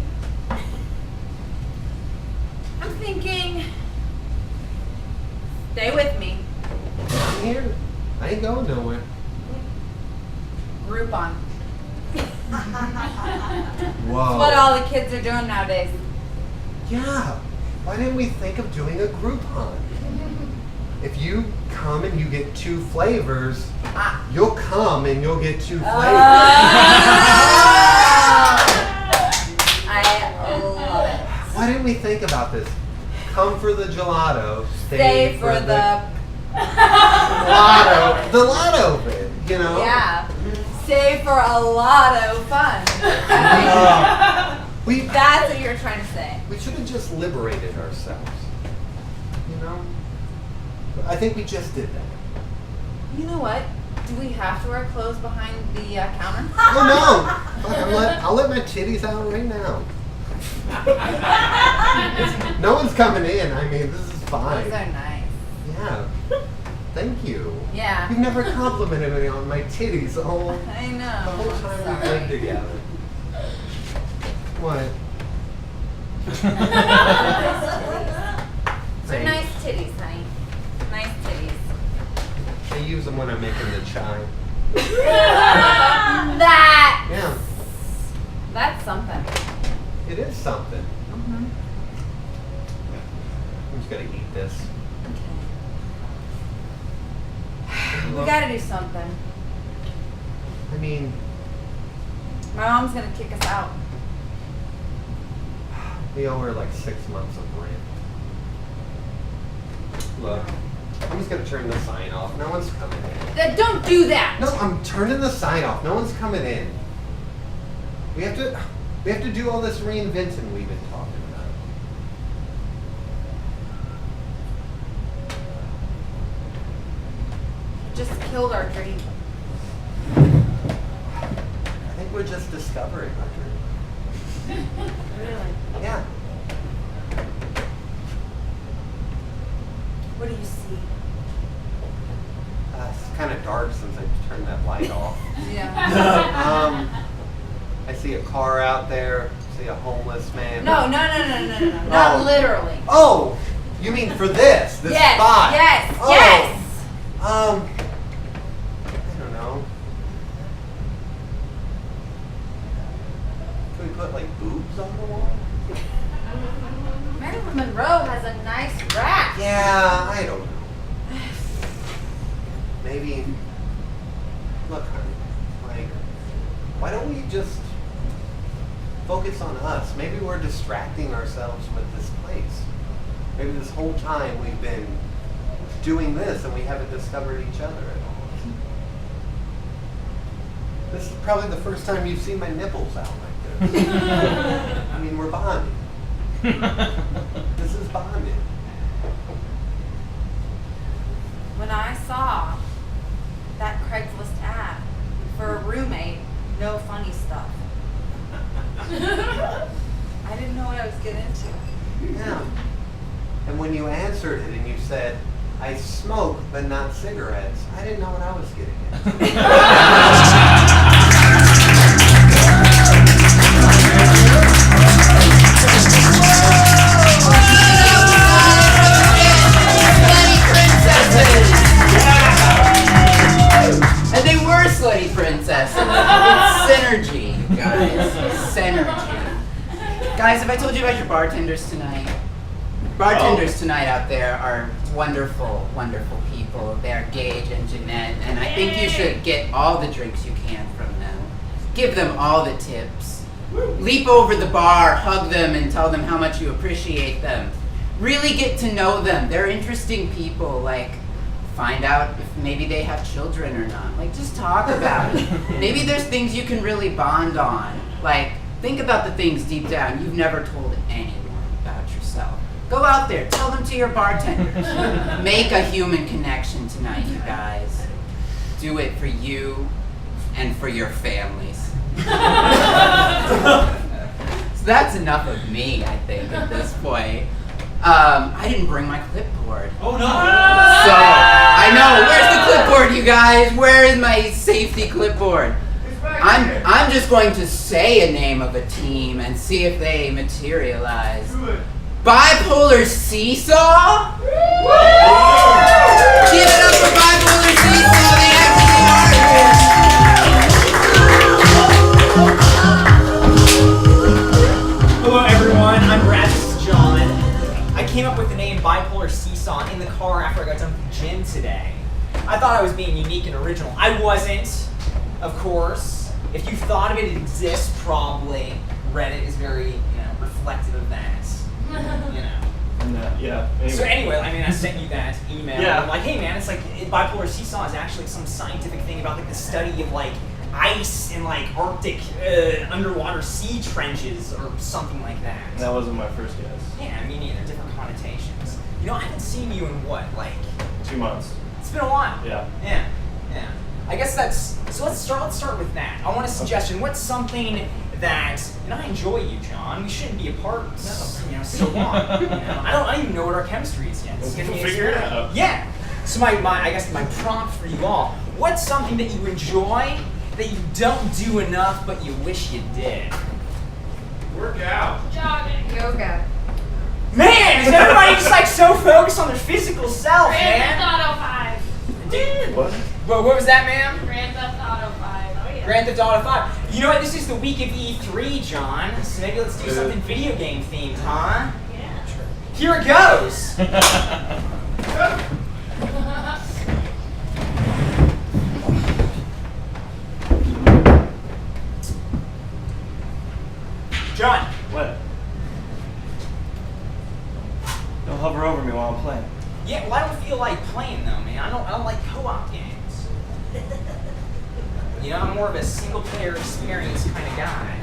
Speaker 6: I'm thinking. Stay with me.
Speaker 1: I'm here. I ain't going nowhere.
Speaker 6: Groupon.
Speaker 1: Whoa.
Speaker 6: That's what all the kids are doing nowadays.
Speaker 1: Yeah. Why didn't we think of doing a Groupon? If you come and you get 2 flavors, you'll come and you'll get 2 flavors.
Speaker 6: I love it.
Speaker 1: Why didn't we think about this? Come for the gelato,
Speaker 6: Stay for the
Speaker 1: lotto. The lotto bit, you know?
Speaker 6: Yeah. Stay for a lot of fun. That's what you're trying to say.
Speaker 1: We should have just liberated ourselves. You know? I think we just did that.
Speaker 6: You know what? Do we have to wear clothes behind the counter?
Speaker 1: Oh no! I'll let my titties out right now. No one's coming in. I mean, this is fine.
Speaker 6: Those are nice.
Speaker 1: Yeah. Thank you.
Speaker 6: Yeah.
Speaker 1: You've never complimented me on my titties the whole
Speaker 6: I know.
Speaker 1: the whole time we've
Speaker 6: Sorry.
Speaker 1: lived together. What?
Speaker 6: They're nice titties, honey. Nice titties.
Speaker 1: I use them when I'm making the chai.
Speaker 6: That.
Speaker 1: Yeah.
Speaker 6: That's something.
Speaker 1: It is something.
Speaker 6: Mm-hmm.
Speaker 1: I'm just gonna eat this.
Speaker 6: We gotta do something.
Speaker 1: I mean,
Speaker 6: My mom's gonna kick us out.
Speaker 1: we owe her like 6 months of rent. Look, I'm just gonna turn the sign off. No one's coming in.
Speaker 6: Don't do that.
Speaker 1: No, I'm turning the sign off. No one's coming in. We have to do all this reinventing we've been talking about.
Speaker 6: Just killed our dream.
Speaker 1: I think we're just discovering our dream.
Speaker 6: Really?
Speaker 1: Yeah.
Speaker 6: What do you see?
Speaker 1: It's kind of dark since I turned that light off.
Speaker 6: Yeah.
Speaker 1: I see a car out there. I see a homeless man.
Speaker 6: No. Not
Speaker 1: Oh.
Speaker 6: literally.
Speaker 1: Oh, you mean for this
Speaker 6: Yes,
Speaker 1: spot?
Speaker 6: yes,
Speaker 1: Oh.
Speaker 6: yes.
Speaker 1: I don't know. Can we put like boobs on the wall?
Speaker 6: Marilyn Monroe has a nice rack.
Speaker 1: Yeah, I don't know. Maybe. Look, honey. Like, why don't we just focus on us? Maybe we're distracting ourselves with this place. Maybe this whole time we've been doing this and we haven't discovered each other at all. This is probably the first time you've seen my nipples out like this. I mean, we're bonding. This is bonding.
Speaker 6: When I saw that Craigslist ad for a roommate, no funny stuff. I didn't know what I was getting into.
Speaker 1: Yeah. And when you answered it and you said, I smoke but not cigarettes, I didn't know what I was getting
Speaker 8: And they were slutty princesses. It's synergy, you guys. Synergy. Guys, have I told you about your bartenders tonight? Bartenders tonight out there are wonderful, wonderful people. They're Gage and Jeanette, and I think you should get all the drinks you can from them. Give them all the tips. Leap over the bar, hug them, and tell them how much you appreciate them. Really get to know them. They're interesting people. Like, find out if maybe they have children or not. Like, just talk about it. Maybe there's things you can really bond on. Like, think about the things deep down you've never told anyone about yourself. Go out there, tell them to your bartenders. Make a human connection tonight, you guys. Do it for you and for your families. So that's enough of me, I think, at this point. I didn't bring my clipboard.
Speaker 12: Oh no!
Speaker 8: So, I know, where's the clipboard, you guys? Where is my safety clipboard? I'm just going to say a name of a team and see if they materialize. Bipolar Seesaw? Give it up for Bipolar Seesaw, they actually are here.
Speaker 15: Hello everyone, I'm Brad, this is John. I came up with the name Bipolar Seesaw in the car after I got done with the gym today. I thought I was being unique and original. I wasn't, of course. If you thought of it, it exists, probably. Reddit is very, reflective of that. So anyway, I sent you that email.
Speaker 14: Yeah.
Speaker 15: I'm like, hey man, it's like Bipolar Seesaw is actually some scientific thing about like the study of like ice in like Arctic underwater sea trenches or something like that.
Speaker 14: That wasn't my first guess.
Speaker 15: Yeah, me neither. Different connotations. I haven't seen you in what, like
Speaker 14: 2 months.
Speaker 15: It's been a while.
Speaker 14: Yeah.
Speaker 15: Yeah. I guess that's so. Let's start with that. I want a suggestion. What's something that, and I enjoy you, John. We shouldn't be apart, so long. I don't even know what our chemistry is yet. It's gonna be
Speaker 14: Figure it out.
Speaker 15: Yeah. So I guess my prompt for you all. What's something that you enjoy that you don't do enough but you wish you did?
Speaker 14: Work out.
Speaker 10: Jogging.
Speaker 6: Yoga.
Speaker 15: Man, is everybody just like so focused on their physical self,
Speaker 10: Grand
Speaker 15: man?
Speaker 10: Theft Auto 5.
Speaker 15: Dude. What was that, ma'am?
Speaker 10: Grand Theft Auto 5. Oh yeah.
Speaker 15: Grand Theft Auto 5. You know what? This is the week of E3, John. So maybe let's do something video game themed, huh?
Speaker 10: Yeah.
Speaker 15: Here it goes. John.
Speaker 14: What? Don't hover over me while I'm playing.
Speaker 15: Yeah, well, I don't feel like playing though, man. I don't like co-op games. I'm more of a single-player experience kind of guy.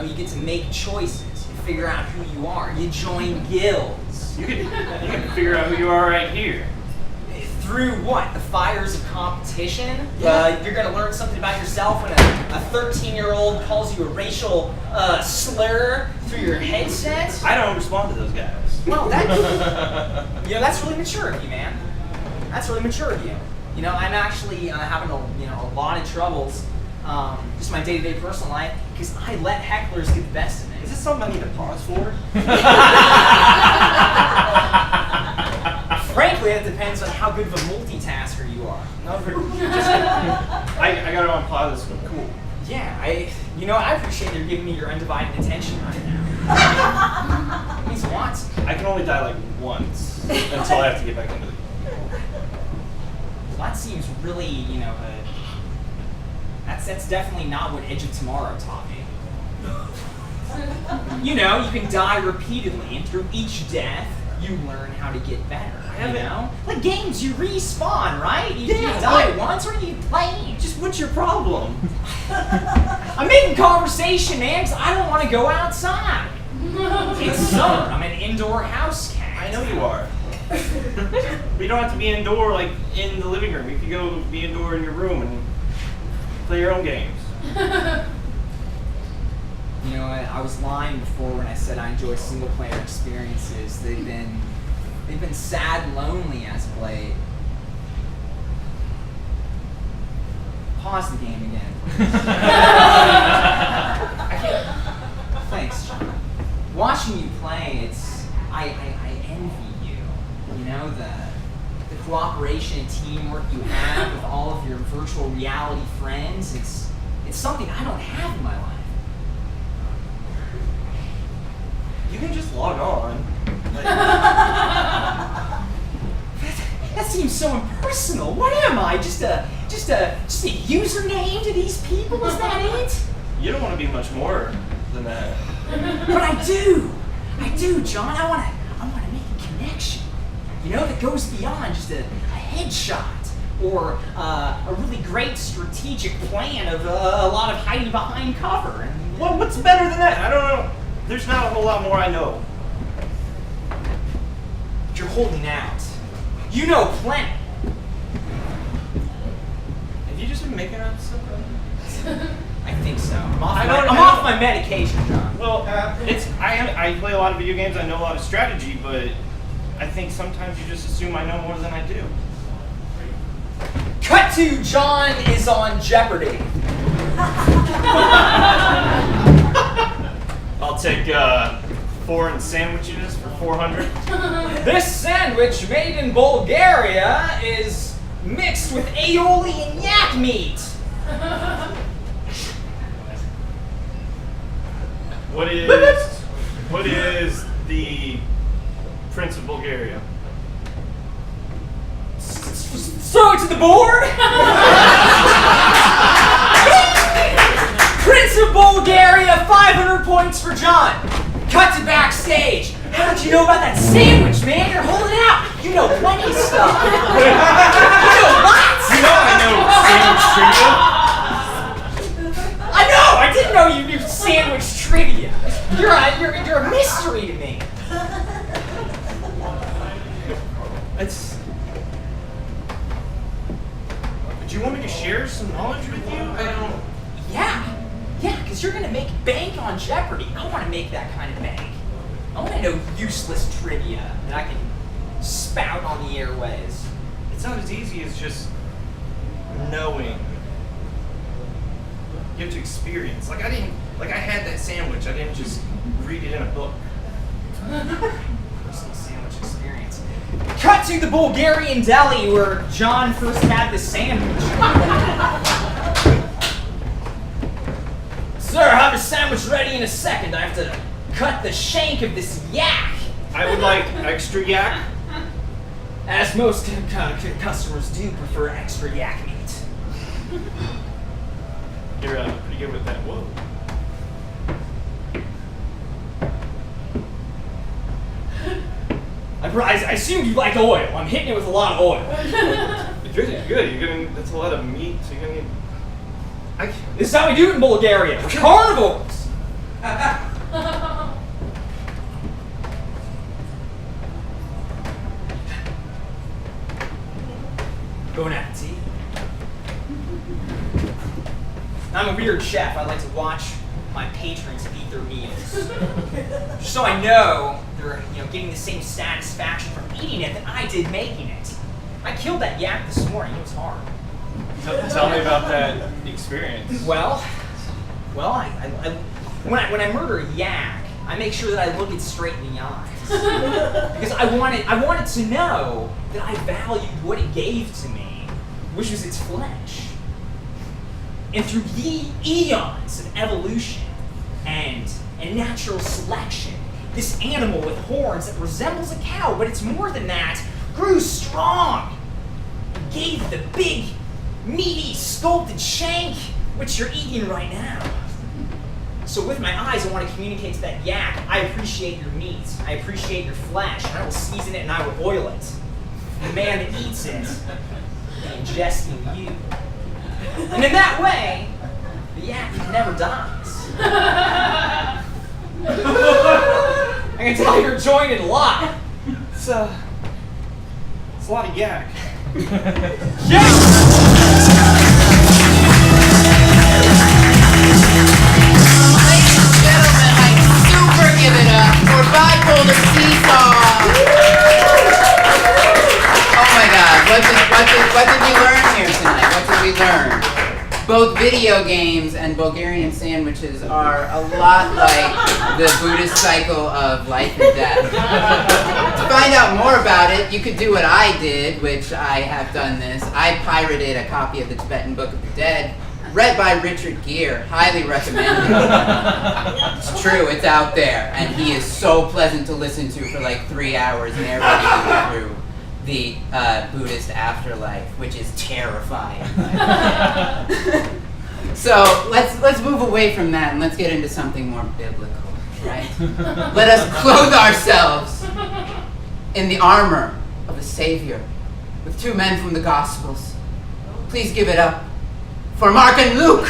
Speaker 15: You get to make choices. You figure out who you are. You join guilds.
Speaker 14: You can figure out who you are right here.
Speaker 15: Through what? The fires of competition?
Speaker 8: Yeah.
Speaker 15: You're gonna learn something about yourself when a 13-year-old calls you a racial slur through your headset?
Speaker 14: I don't respond to those guys.
Speaker 15: Well, that's really mature of you, man. That's really mature of you. I'm actually having a lot of troubles, just my day-to-day personal life, because I let hecklers get the best of me.
Speaker 14: Is this something I need to pause for?
Speaker 15: Frankly, it depends on how good of a multitasker you are.
Speaker 14: I gotta unpause this one. Cool.
Speaker 15: Yeah, I appreciate you giving me your undivided attention right now. It means a lot.
Speaker 14: I can only die like once until I have to get back into the game.
Speaker 15: Well, that seems really, that's definitely not what Edge of Tomorrow taught me. You can die repeatedly, and through each death, you learn how to get better. Like games, you respawn, right? You die once, or you play.
Speaker 14: Just what's your problem?
Speaker 15: I'm making conversation, man, because I don't want to go outside. It's summer. I'm an indoor house cat.
Speaker 14: I know you are. But you don't have to be indoor, like in the living room. You can go be indoor in your room and play your own games.
Speaker 15: I was lying before when I said I enjoy single-player experiences. They've been sad and lonely as of late. Pause the game again. Thanks, John. Watching you play, I envy you. The cooperation and teamwork you have with all of your virtual reality friends. It's something I don't have in my life.
Speaker 14: You can just log on.
Speaker 15: That seems so impersonal. What am I? Just a username to these people? Is that it?
Speaker 14: You don't want to be much more than that.
Speaker 15: But I do, John. I want to make a connection. That goes beyond just a headshot or a really great strategic plan of a lot of hiding behind cover. And
Speaker 14: Well, what's better than that? I don't know. There's not a whole lot more I know.
Speaker 15: you're holding out. You know plenty.
Speaker 14: Have you just been making up something?
Speaker 15: I think so. I'm off my medication, John.
Speaker 14: Well, I play a lot of video games. I know a lot of strategy, but I think sometimes you just assume I know more than I do.
Speaker 15: Cut to John is on Jeopardy.
Speaker 14: I'll take foreign sandwiches for 400.
Speaker 15: This sandwich made in Bulgaria is mixed with aioli and yak meat.
Speaker 14: What is the Prince of Bulgaria?
Speaker 15: Throw it to the board. Prince of Bulgaria, 500 points for John. Cut to backstage. How did you know about that sandwich, man? You're holding out. You know plenty of stuff. You know lots.
Speaker 14: You know I know sandwich trivia.
Speaker 15: I know. I didn't know you knew sandwich trivia. You're a mystery to me.
Speaker 14: It's. Do you want me to share some knowledge with you? I don't.
Speaker 15: Yeah, because you're gonna make bank on Jeopardy. I want to make that kind of bank. I want to know useless trivia that I can spout on the airways.
Speaker 14: It's not as easy as just knowing. You have to experience. Like I had that sandwich. I didn't just read it in a book.
Speaker 15: Personal sandwich experience. Cut to the Bulgarian deli where John first had the sandwich. Sir, I'll have your sandwich ready in a second. I have to cut the shank of this yak.
Speaker 14: I would like extra yak.
Speaker 15: As most customers do prefer extra yak meat.
Speaker 14: You're pretty good with that. Whoa.
Speaker 15: I assumed you like oil. I'm hitting it with a lot of oil.
Speaker 14: Good. That's a lot of meat. So you're gonna need.
Speaker 15: This is how we do it in Bulgaria. We're carnivores. Bon appetit. I'm a weird chef. I like to watch my patrons eat their meals, just so I know they're getting the same satisfaction from eating it that I did making it. I killed that yak this morning. It was hard.
Speaker 14: Tell me about that experience.
Speaker 15: Well, when I murder a yak, I make sure that I look it straight in the eyes because I wanted to know that I valued what it gave to me, which was its flesh. And through the eons of evolution and natural selection, this animal with horns that resembles a cow, but it's more than that, grew strong. It gave the big, meaty, sculpted shank, which you're eating right now. So with my eyes, I want to communicate to that yak, I appreciate your meat, I appreciate your flesh, and I will season it and I will oil it. The man that eats it, ingesting you. And in that way, the yak never dies. I can tell you're enjoying it a lot.
Speaker 14: It's a lot of yak.
Speaker 8: Give it up for bipolar seesaw. Oh my God! What did we learn here tonight? What did we learn? Both video games and Bulgarian sandwiches are a lot like the Buddhist cycle of life and death. To find out more about it, you could do what I did, which I have done this. I pirated a copy of the Tibetan Book of the Dead. Read by Richard Gere, highly recommended. It's true, it's out there, and he is so pleasant to listen to for like 3 hours narrating you through the Buddhist afterlife, which is terrifying. So let's move away from that and let's get into something more biblical, right? Let us clothe ourselves in the armor of the Savior with 2 men from the Gospels. Please give it up for Mark and Luke.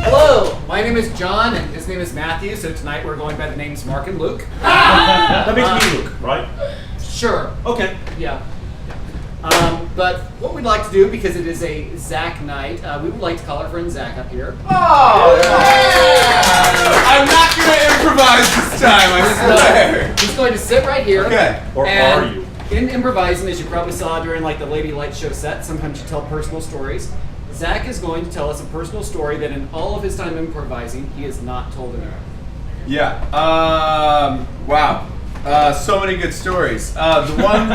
Speaker 4: Hello, my name is John and his name is Matthew, so tonight we're going by the names Mark and Luke.
Speaker 11: That makes me Luke, right?
Speaker 4: Sure.
Speaker 11: Okay.
Speaker 4: Yeah. But what we'd like to do, because it is a Zach night, we would like to call our friend Zach up here.
Speaker 7: Oh, yeah. I'm not going to improvise this time, I swear.
Speaker 4: He's going to sit right here.
Speaker 7: Okay.
Speaker 3: Or
Speaker 4: and
Speaker 3: are you?
Speaker 4: In improvising, as you probably saw during like the Lady Light show set, sometimes you tell personal stories. Zach is going to tell us a personal story that in all of his time improvising, he has not told anyone.
Speaker 3: Yeah. Wow. So many good stories. The one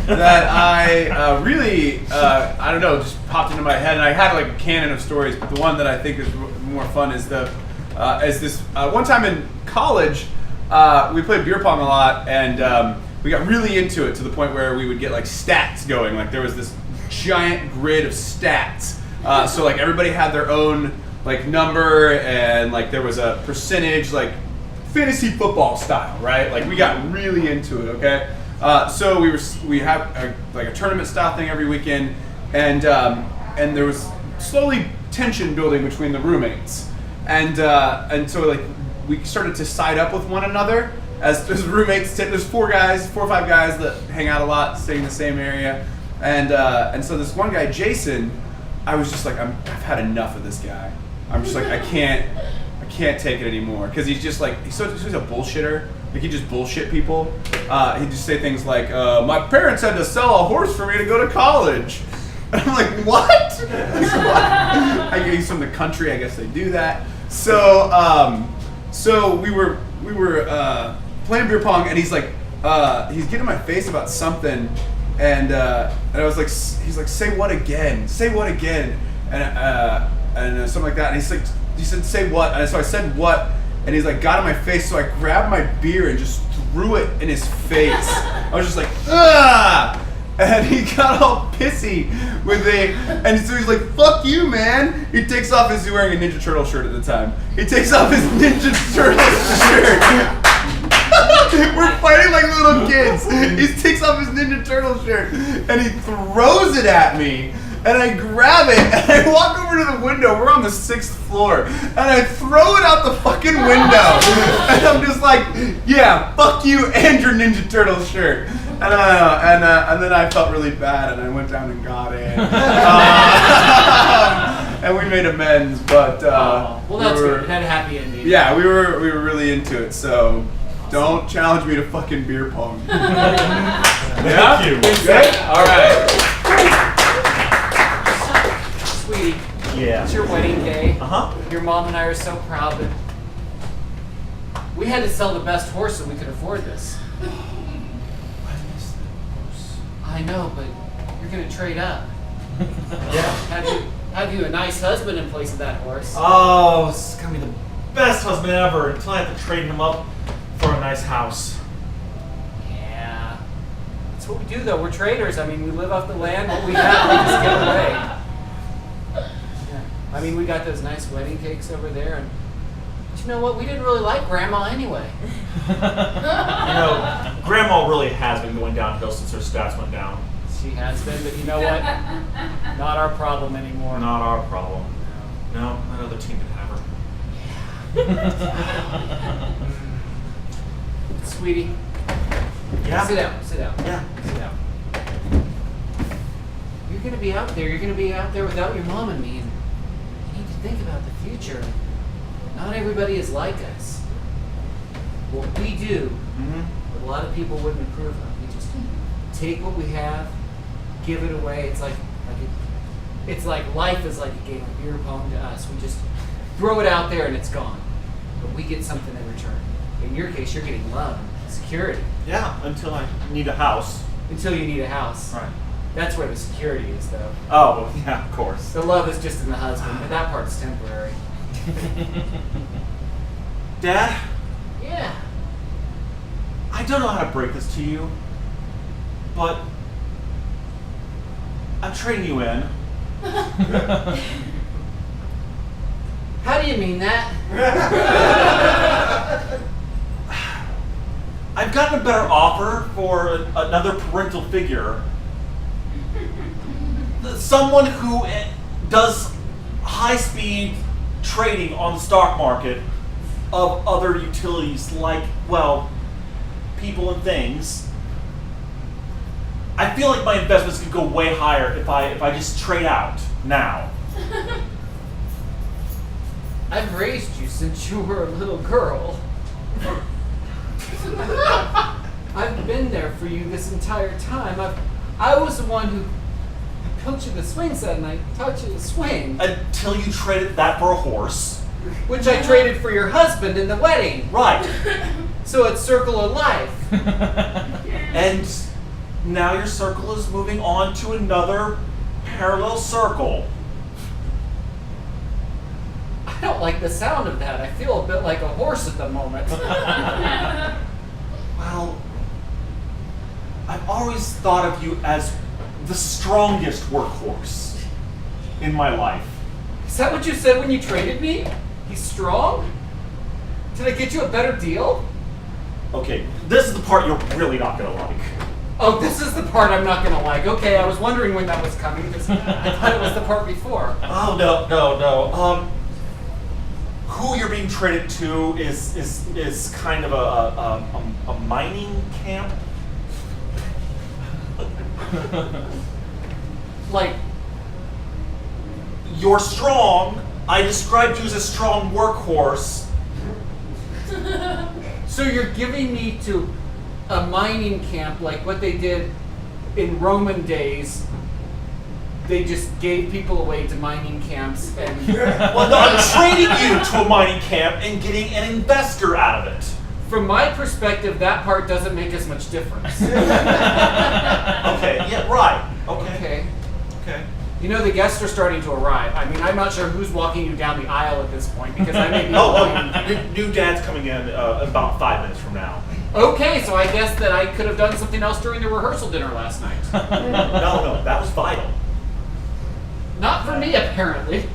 Speaker 3: that I really, I don't know, just popped into my head, and I had like a canon of stories, but the one that I think is more fun is this one time in college, we played beer pong a lot, and we got really into it to the point where we would get like stats going. Like there was this giant grid of stats. So like everybody had their own like number, and like there was a percentage, like fantasy football style, right? Like we got really into it. Okay, so we have a tournament style thing every weekend, and there was slowly tension building between the roommates, and so like we started to side up with one another as roommates. There's 4 or 5 guys that hang out a lot, stay in the same area, and so this one guy, Jason, I was just like, I've had enough of this guy. I'm just like, I can't take it anymore, because he's just like he's a bullshitter. Like he just bullshit people. He'd just say things like, my parents had to sell a horse for me to go to college. And I'm like, what? He's from the country. I guess they do that. So we were playing beer pong, and he's like, he's getting in my face about something, and I was like, he's like, say what again? Say what again? And something like that. And he said, say what? And so I said what, and he's like, got in my face. So I grabbed my beer and just threw it in his face. I was just like, ah! And he got all pissy with it, and so he's like, fuck you, man. He takes off he's wearing a Ninja Turtle shirt at the time. He takes off his Ninja Turtle shirt. We're fighting like little kids. He takes off his Ninja Turtle shirt, and he throws it at me. And I grab it, and I walk over to the window. We're on the 6th floor, and I throw it out the fucking window. And I'm just like, yeah, fuck you and your Ninja Turtle shirt. And then I felt really bad, and I went down and got it. And we made amends, but
Speaker 4: well, that's good. It had a happy ending.
Speaker 3: Yeah, we were really into it. So don't challenge me to fucking beer pong.
Speaker 14: Thank you.
Speaker 3: Good? All right.
Speaker 4: Sweetie,
Speaker 14: Yeah.
Speaker 4: it's your wedding day.
Speaker 14: Uh-huh.
Speaker 4: Your mom and I are so proud that we had to sell the best horse so we could afford this. I know, but you're gonna trade up.
Speaker 14: Yeah.
Speaker 4: Have you a nice husband in place of that horse?
Speaker 14: Oh, this is gonna be the best husband ever until I have to trade him up for a nice house.
Speaker 4: Yeah. That's what we do, though. We're traders. I mean, we live off the land. What we have, we just give away. Yeah. I mean, we got those nice wedding cakes over there, and but you know what? We didn't really like Grandma anyway.
Speaker 14: You know, Grandma really has been going downhill since her stats went down.
Speaker 4: She has been, but you know what? Not our problem anymore.
Speaker 14: Not our problem. No, that other team can have her.
Speaker 4: Sweetie.
Speaker 14: Yeah?
Speaker 4: Sit down. Sit down.
Speaker 14: Yeah.
Speaker 4: Sit down. You're gonna be out there. You're gonna be out there without your mom and me, and you need to think about the future. Not everybody is like us. What we do, what a lot of people wouldn't approve of. We just take what we have, give it away. It's like life is like a game of beer pong to us. We just throw it out there and it's gone. But we get something in return. In your case, you're getting love, security.
Speaker 14: Yeah, until I need a house.
Speaker 4: Until you need a house.
Speaker 14: Right.
Speaker 4: That's where the security is, though.
Speaker 14: Oh, yeah, of course.
Speaker 4: The love is just in the husband, but that part's temporary.
Speaker 14: Dad?
Speaker 4: Yeah.
Speaker 14: I don't know how to break this to you, but I'm trading you in.
Speaker 4: How do you mean that?
Speaker 14: I've gotten a better offer for another parental figure. Someone who does high-speed trading on the stock market of other utilities, like, well, people and things.
Speaker 11: I feel like my investments could go way higher if I just trade out now.
Speaker 4: I've raised you since you were a little girl. I've been there for you this entire time. I was the one who coached you the swing set, and I taught you to swing.
Speaker 11: Until you traded that for a horse.
Speaker 4: Which I traded for your husband in the wedding.
Speaker 11: Right.
Speaker 4: So it's circle of life.
Speaker 11: And now your circle is moving on to another parallel circle.
Speaker 4: I don't like the sound of that. I feel a bit like a horse at the moment.
Speaker 11: Well, I've always thought of you as the strongest workhorse in my life.
Speaker 4: Is that what you said when you traded me? He's strong? Did I get you a better deal?
Speaker 11: Okay, this is the part you're really not gonna like.
Speaker 4: Oh, this is the part I'm not gonna like. Okay, I was wondering when that was coming because I thought it was the part before.
Speaker 11: Oh, no. Who you're being traded to is kind of a mining camp.
Speaker 4: Like,
Speaker 11: you're strong. I described you as a strong workhorse.
Speaker 4: so you're giving me to a mining camp like what they did in Roman days. They just gave people away to mining camps and...
Speaker 11: Well, no, I'm trading you to a mining camp and getting an investor out of it.
Speaker 4: From my perspective, that part doesn't make as much difference.
Speaker 11: Okay, yeah, right. Okay.
Speaker 4: You know, the guests are starting to arrive. I mean, I'm not sure who's walking you down the aisle at this point because I may be...
Speaker 11: New dad's coming in about 5 minutes from now.
Speaker 4: Okay, so I guess that I could have done something else during the rehearsal dinner last night.
Speaker 11: No, that was vital.
Speaker 4: Not for me, apparently.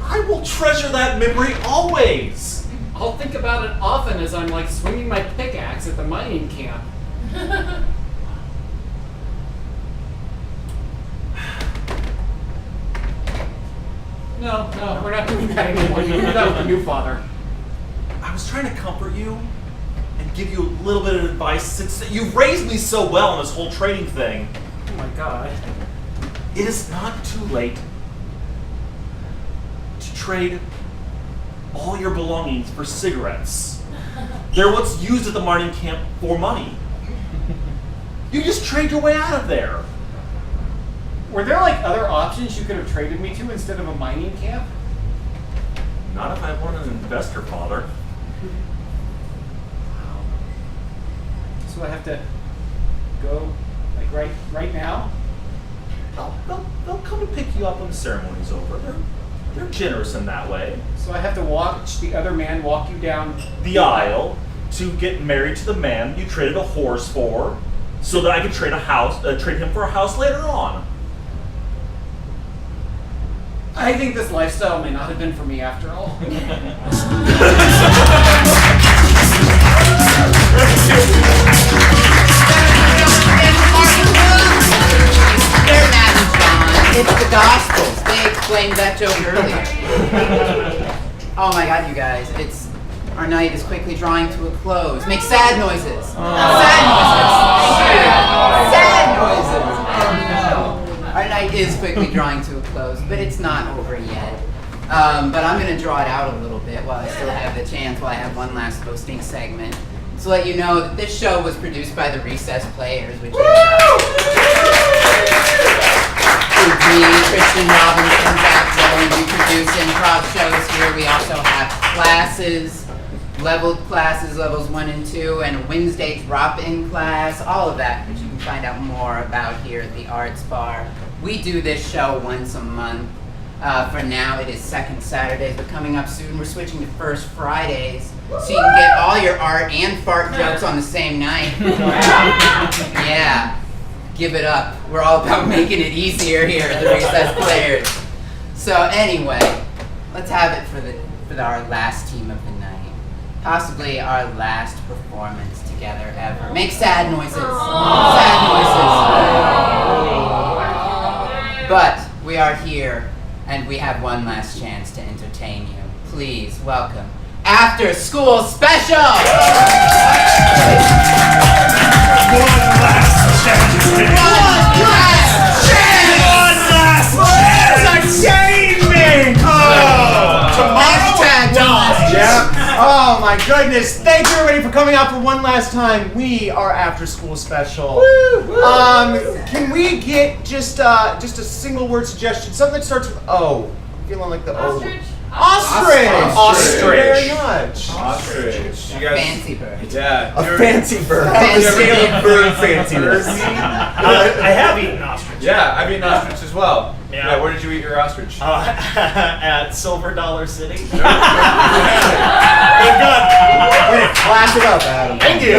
Speaker 11: I will treasure that memory always.
Speaker 4: I'll think about it often as I'm like swinging my pickaxe at the mining camp. No, we're not doing that anymore. You do that with the new father.
Speaker 11: I was trying to comfort you and give you a little bit of advice since you've raised me so well on this whole trading thing.
Speaker 4: Oh my god.
Speaker 11: It is not too late to trade all your belongings for cigarettes. They're what's used at the mining camp for money. You just trade your way out of there.
Speaker 4: Were there like other options you could have traded me to instead of a mining camp?
Speaker 11: Not if I wanted an investor, father.
Speaker 4: So I have to go like right now?
Speaker 11: They'll come to pick you up when the ceremony's over. They're generous in that way.
Speaker 4: So I have to watch the other man walk you down
Speaker 11: the aisle to get married to the man you traded a horse for, so that I could trade him for a house later on.
Speaker 4: I think this lifestyle may not have been for me after all.
Speaker 8: It's the Gospels. They explained that joke earlier. Oh my God, you guys! Our night is quickly drawing to a close. Make sad noises. Sad noises. Our night is quickly drawing to a close, but it's not over yet. But I'm going to draw it out a little bit while I still have the chance, while I have one last hosting segment. To let you know that this show was produced by the Recess Players, which is me, Christian Robinson, Zach Rowland. We produce improv shows here. We also have classes, leveled classes, levels 1 and 2, and a Wednesday drop-in class, all of that, which you can find out more about here at the Arts Bar. We do this show once a month. For now, it is second Saturdays, but coming up soon, we're switching to first Fridays, so you can get all your art and fart jokes on the same night. Yeah. Give it up. We're all about making it easier here at the Recess Players. So anyway, let's have it for our last team of the night. Possibly our last performance together ever. Make sad noises. Sad noises. But we are here, and we have one last chance to entertain you. Please welcome After School Special!
Speaker 9: Oh my goodness! Thank you everybody for coming out for one last time. We are After School Special. Can we get just a single word suggestion? Something that starts with O. I'm feeling like the
Speaker 10: Ostrich.
Speaker 9: Ostrich.
Speaker 3: Ostrich.
Speaker 9: Very much.
Speaker 3: Ostrich. You guys.
Speaker 8: Fancy bird.
Speaker 3: Yeah.
Speaker 9: A fancy bird.
Speaker 8: Fancy
Speaker 9: bird fanciness.
Speaker 14: I have eaten ostrich.
Speaker 3: Yeah, I've eaten ostrich as well.
Speaker 14: Yeah.
Speaker 3: Where did you eat your ostrich?
Speaker 14: At Silver Dollar City. They've
Speaker 9: Way to class it up, Adam.
Speaker 11: Thank you.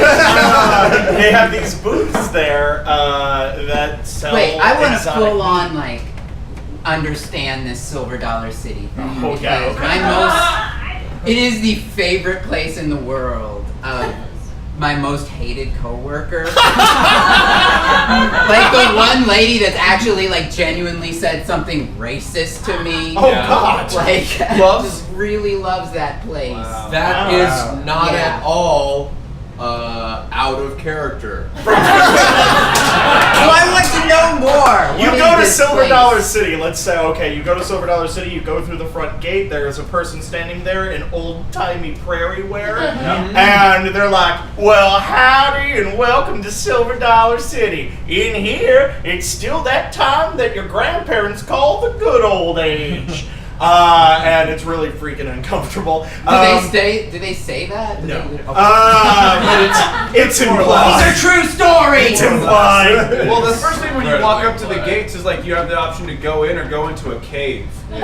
Speaker 11: They have these booths there that sell.
Speaker 8: Wait, I want to
Speaker 11: exotic
Speaker 8: full
Speaker 11: meat.
Speaker 8: on like understand this Silver Dollar City thing.
Speaker 11: Oh, yeah,
Speaker 8: because it is the favorite place in the world of my most hated coworker. Like the one lady that's actually like genuinely said something racist to me.
Speaker 11: Oh, God.
Speaker 8: Like
Speaker 13: Loves?
Speaker 8: just really loves that place.
Speaker 13: That is not at all out of character.
Speaker 8: So I want to know more.
Speaker 11: You
Speaker 8: What
Speaker 11: go
Speaker 8: is
Speaker 11: to
Speaker 8: this
Speaker 11: Silver
Speaker 8: place?
Speaker 11: Dollar City. Let's say, okay, you go to Silver Dollar City. You go through the front gate. There is a person standing there in old-timey prairie wear, and they're like, "Well, howdy, and welcome to Silver Dollar City. In here, it's still that time that your grandparents called the good old age." And it's really freaking uncomfortable.
Speaker 8: Do they say that?
Speaker 11: No. But it's implied.
Speaker 8: These are true stories.
Speaker 11: It's implied.
Speaker 3: Well, the first thing when you walk up to the gates is like you have the option to go in or go into a cave.
Speaker 9: I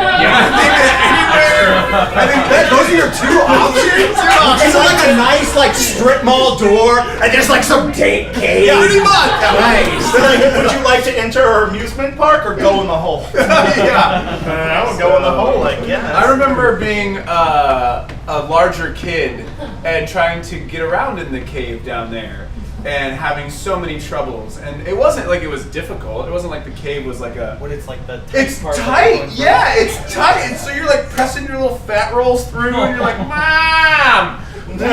Speaker 9: think those are your two options. It's like a nice like strip mall door, and there's like some dank cave.
Speaker 11: Yeah.
Speaker 9: Pretty much. Nice.
Speaker 11: They're like, would you like to enter our amusement park or go in the hole?
Speaker 3: Yeah.
Speaker 11: I would go in the hole, like, yeah.
Speaker 3: I remember being a larger kid and trying to get around in the cave down there and having so many troubles. And it wasn't like it was difficult. It wasn't like the cave was like a...
Speaker 14: What it's like the
Speaker 3: It's
Speaker 14: part of the
Speaker 3: tight,
Speaker 14: going
Speaker 3: yeah, it's tight. And so you're like pressing your little fat rolls through and you're like, Mom!
Speaker 11: Pull me!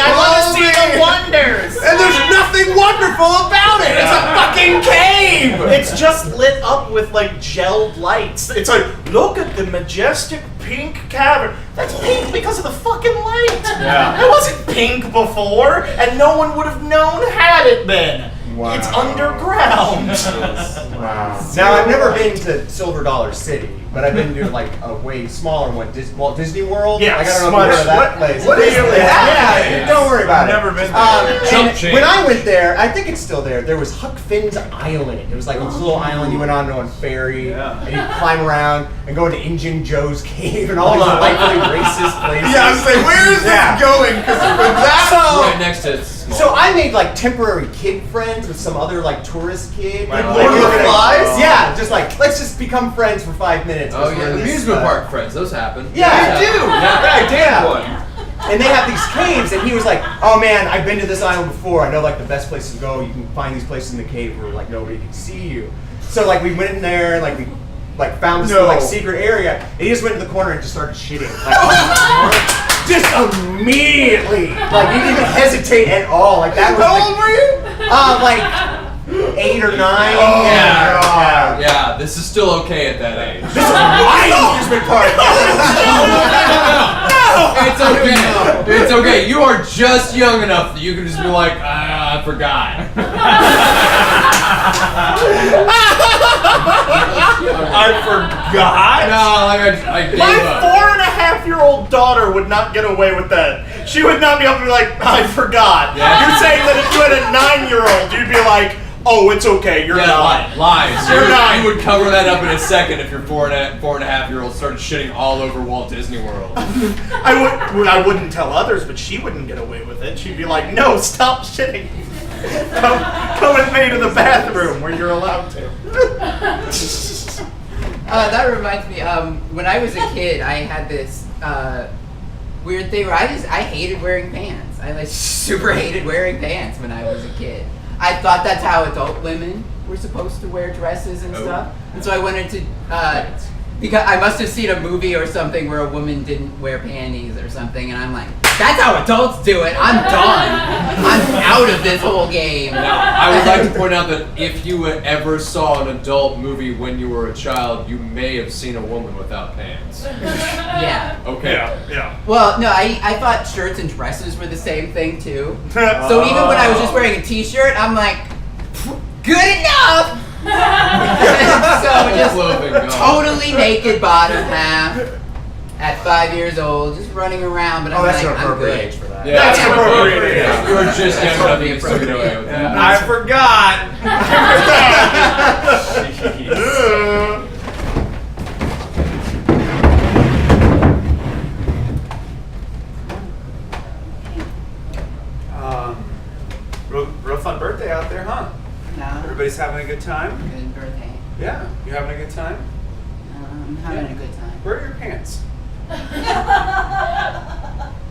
Speaker 11: I want to see the wonders!
Speaker 3: And there's nothing wonderful about it! It's a fucking cave!
Speaker 11: It's just lit up with like gelled lights. It's like, look at the majestic pink cavern. That's pink because of the fucking light.
Speaker 3: Yeah.
Speaker 11: It wasn't pink before, and no one would have known had it been.
Speaker 9: Wow.
Speaker 11: It's underground.
Speaker 9: Wow. Now I've never been to Silver Dollar City, but I've been to like a way smaller one, Walt Disney World.
Speaker 11: Yeah,
Speaker 9: I don't know if you heard of that place.
Speaker 3: what is that?
Speaker 9: Yeah, don't worry about
Speaker 3: I've
Speaker 9: it.
Speaker 3: never been there.
Speaker 9: And when I went there, I think it's still there was Huck Finn's Island. It was like this little island you went on a ferry, and you climb around and go into Injun Joe's cave and all these delightfully racist places.
Speaker 3: Yeah, I was like, where is this going? Because that's
Speaker 13: Right next to it.
Speaker 9: So I made like temporary kid friends with some other like tourist kid.
Speaker 3: Like
Speaker 9: Like,
Speaker 3: Lord of
Speaker 9: we were
Speaker 3: the
Speaker 9: gonna-
Speaker 3: Flies?
Speaker 9: Yeah, just like let's just become friends for 5 minutes.
Speaker 13: Oh
Speaker 9: 'cause we're
Speaker 13: yeah,
Speaker 9: in this,
Speaker 13: amusement park friends. Those happen.
Speaker 9: Yeah,
Speaker 3: You do! Yeah, I did one.
Speaker 9: And they have these caves, and he was like, "Oh man, I've been to this island before. I know like the best places to go. You can find these places in the cave where like nobody can see you." So like we went in there, and like we like found this
Speaker 3: No.
Speaker 9: like secret area. And he just went to the corner and just started shitting. Like, just immediately, like he didn't even hesitate at all. Like that was.
Speaker 3: How
Speaker 9: like,
Speaker 3: old were you?
Speaker 9: Like 8 or 9.
Speaker 3: Oh,
Speaker 9: yeah.
Speaker 13: Yeah, this is still okay at that age.
Speaker 9: This is my amusement park.
Speaker 13: It's okay. It's okay. You are just young enough that you can just be like, I forgot.
Speaker 11: I forgot.
Speaker 13: No, like I gave
Speaker 11: My
Speaker 13: up.
Speaker 11: 4.5-year-old daughter would not get away with that. She would not be able to be like, I forgot.
Speaker 13: Yeah.
Speaker 11: You're saying that if you had a 9-year-old, you'd be like, oh, it's okay, you're
Speaker 13: Yeah,
Speaker 11: not.
Speaker 13: lies.
Speaker 11: You're not.
Speaker 13: You would cover that up in a second if your 4.5-year-old started shitting all over Walt Disney World.
Speaker 11: I wouldn't tell others, but she wouldn't get away with it. She'd be like, no, stop shitting. Come with me to the bathroom where you're allowed to.
Speaker 8: That reminds me, when I was a kid, I had this weird thing where I hated wearing pants. I like super hated wearing pants when I was a kid. I thought that's how adult women were supposed to wear dresses and stuff. And so I went into Because I must have seen a movie or something where a woman didn't wear panties or something, and I'm like, that's how adults do it. I'm done. I'm out of this whole game.
Speaker 13: Now, I would like to point out that if you ever saw an adult movie when you were a child, you may have seen a woman without pants.
Speaker 8: Yeah.
Speaker 13: Okay.
Speaker 11: Yeah.
Speaker 8: Well, no, I thought shirts and dresses were the same thing too. So even when I was just wearing a t-shirt, I'm like, good enough. So just totally naked bottom half at 5 years old, just running around. But I'm
Speaker 9: that's
Speaker 8: like,
Speaker 9: an
Speaker 8: I'm
Speaker 9: appropriate
Speaker 8: good.
Speaker 9: age for that.
Speaker 13: Yeah,
Speaker 11: That's appropriate age.
Speaker 13: You were just young enough to get stupid away with that.
Speaker 7: I forgot. Real fun birthday out there, huh?
Speaker 8: No.
Speaker 7: Everybody's having a good time?
Speaker 8: Good birthday.
Speaker 7: Yeah. You having a good time?
Speaker 8: I'm having a good time.
Speaker 7: Where are your pants?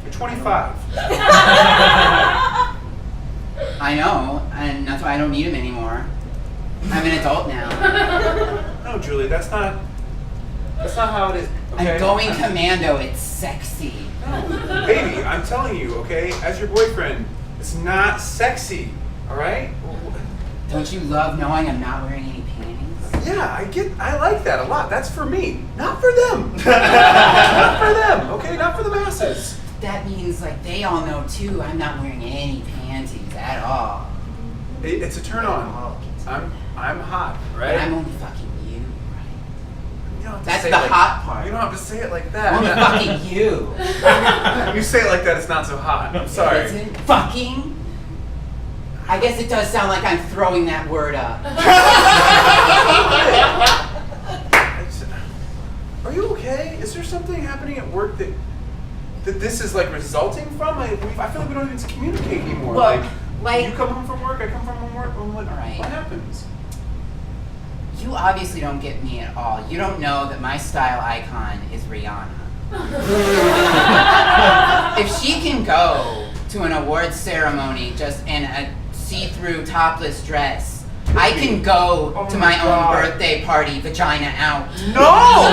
Speaker 7: You're 25.
Speaker 8: I know, and that's why I don't need them anymore. I'm an adult now.
Speaker 7: No, Julie, that's not how it is. Okay?
Speaker 8: I'm going commando. It's sexy.
Speaker 7: No, baby, I'm telling you, okay, as your boyfriend, it's not sexy, all right?
Speaker 8: Don't you love knowing I'm not wearing any panties?
Speaker 7: Yeah, I like that a lot. That's for me, not for them. Not for them, okay? Not for the masses.
Speaker 8: That means like they all know too. I'm not wearing any panties at all.
Speaker 7: It's a turn on. I'm hot, right?
Speaker 8: But I'm only fucking you, right?
Speaker 7: You don't have to
Speaker 8: That's
Speaker 7: say
Speaker 8: the
Speaker 7: it like,
Speaker 8: hot part.
Speaker 7: You don't have to say it like
Speaker 8: I'm
Speaker 7: that.
Speaker 8: only fucking you.
Speaker 7: When you say it like that, it's not so hot. I'm sorry.
Speaker 8: Isn't fucking? I guess it does sound like I'm throwing that word up.
Speaker 7: Are you okay? Is there something happening at work that this is like resulting from? I feel like we don't even communicate anymore.
Speaker 8: Well, like
Speaker 7: you come home from work, I come home from work. What
Speaker 8: right.
Speaker 7: happens?
Speaker 8: You obviously don't get me at all. You don't know that my style icon is Rihanna. If she can go to an awards ceremony just in a see-through topless dress, I can go to my own birthday party, vagina out.
Speaker 7: No!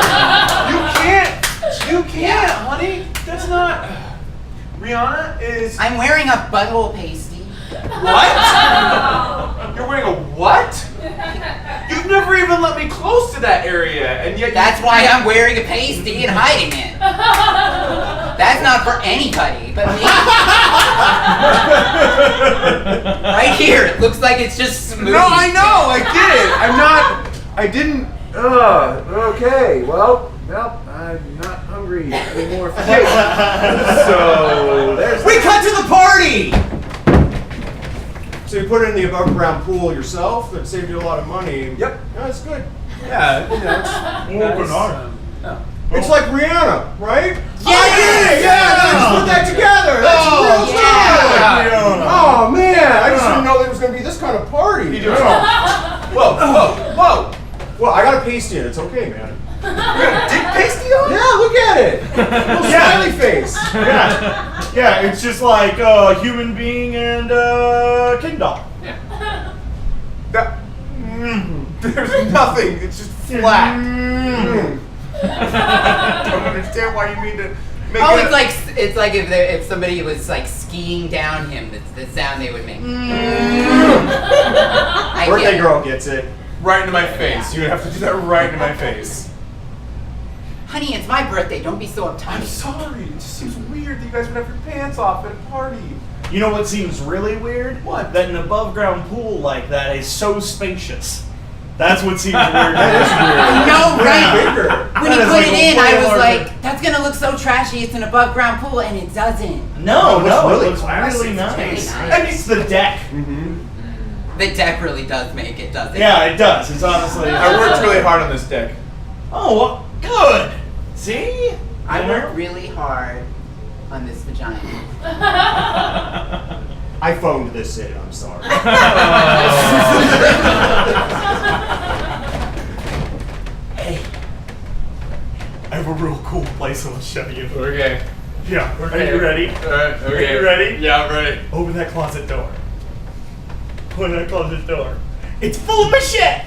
Speaker 7: You can't, honey. That's not. Rihanna is.
Speaker 8: I'm wearing a butthole pasty.
Speaker 7: What? You're wearing a what? You've never even let me close to that area, and yet.
Speaker 8: That's why I'm wearing a pasty and hiding it. That's not for anybody but me. Right here, it looks like it's just smooth.
Speaker 7: No, I know, I get it. I didn't. Okay, well, I'm not hungry anymore for this. So, there's.
Speaker 9: We cut to the party! So you put it in the above ground pool yourself, that saved you a lot of money.
Speaker 7: Yep.
Speaker 9: Yeah, that's good.
Speaker 7: Yeah, it's
Speaker 9: It's like Rihanna, right?
Speaker 8: Yeah!
Speaker 9: Let's put that together! That's real time! Oh man, I just didn't know there was going to be this kind of party.
Speaker 7: Whoa.
Speaker 9: Well, I got a pasty in, it's okay, man.
Speaker 7: You got a dick pasty on?
Speaker 9: Yeah, look at it! Little smiley face.
Speaker 11: Yeah, it's just like a human being and a king doll.
Speaker 7: Yeah. There's nothing, it's just flat. I don't understand why you mean to make
Speaker 8: Oh,
Speaker 7: it.
Speaker 8: it's like if somebody was like skiing down him, that's the sound they would make. I get
Speaker 9: Birthday
Speaker 8: it.
Speaker 9: girl gets it.
Speaker 7: Right into my face. You have to do that right into my face.
Speaker 8: Honey, it's my birthday. Don't be so uptight.
Speaker 7: I'm sorry. It just seems weird that you guys would have your pants off at a party.
Speaker 11: You know what seems really weird?
Speaker 7: What?
Speaker 11: That an above ground pool like that is so spacious. That's what seems weird.
Speaker 9: That is weird.
Speaker 8: No, right.
Speaker 9: Bigger.
Speaker 8: When he
Speaker 11: That is
Speaker 8: put
Speaker 11: like
Speaker 8: it
Speaker 11: a
Speaker 8: in,
Speaker 11: way
Speaker 8: I was
Speaker 11: larger-
Speaker 8: like, that's gonna look so trashy. It's an above ground pool, and it doesn't.
Speaker 11: No,
Speaker 9: It looks really
Speaker 11: it looks
Speaker 9: classy.
Speaker 11: really
Speaker 9: It's
Speaker 11: nice.
Speaker 8: really nice.
Speaker 11: And it's the deck.
Speaker 8: The deck really does make it, doesn't it?
Speaker 11: Yeah, it does. It's honestly.
Speaker 7: I worked really hard on this deck.
Speaker 11: Oh, well, good. See?
Speaker 8: I
Speaker 11: You
Speaker 8: worked
Speaker 11: know?
Speaker 8: really hard on this vagina.
Speaker 9: I phoned this in, I'm sorry.
Speaker 11: Hey, I have a real cool place I want to show you.
Speaker 7: Okay.
Speaker 11: Yeah, are you ready?
Speaker 7: Alright, okay.
Speaker 11: Are you ready?
Speaker 7: Yeah, I'm ready.
Speaker 11: Open that closet door. Open that closet door. It's full of my shit!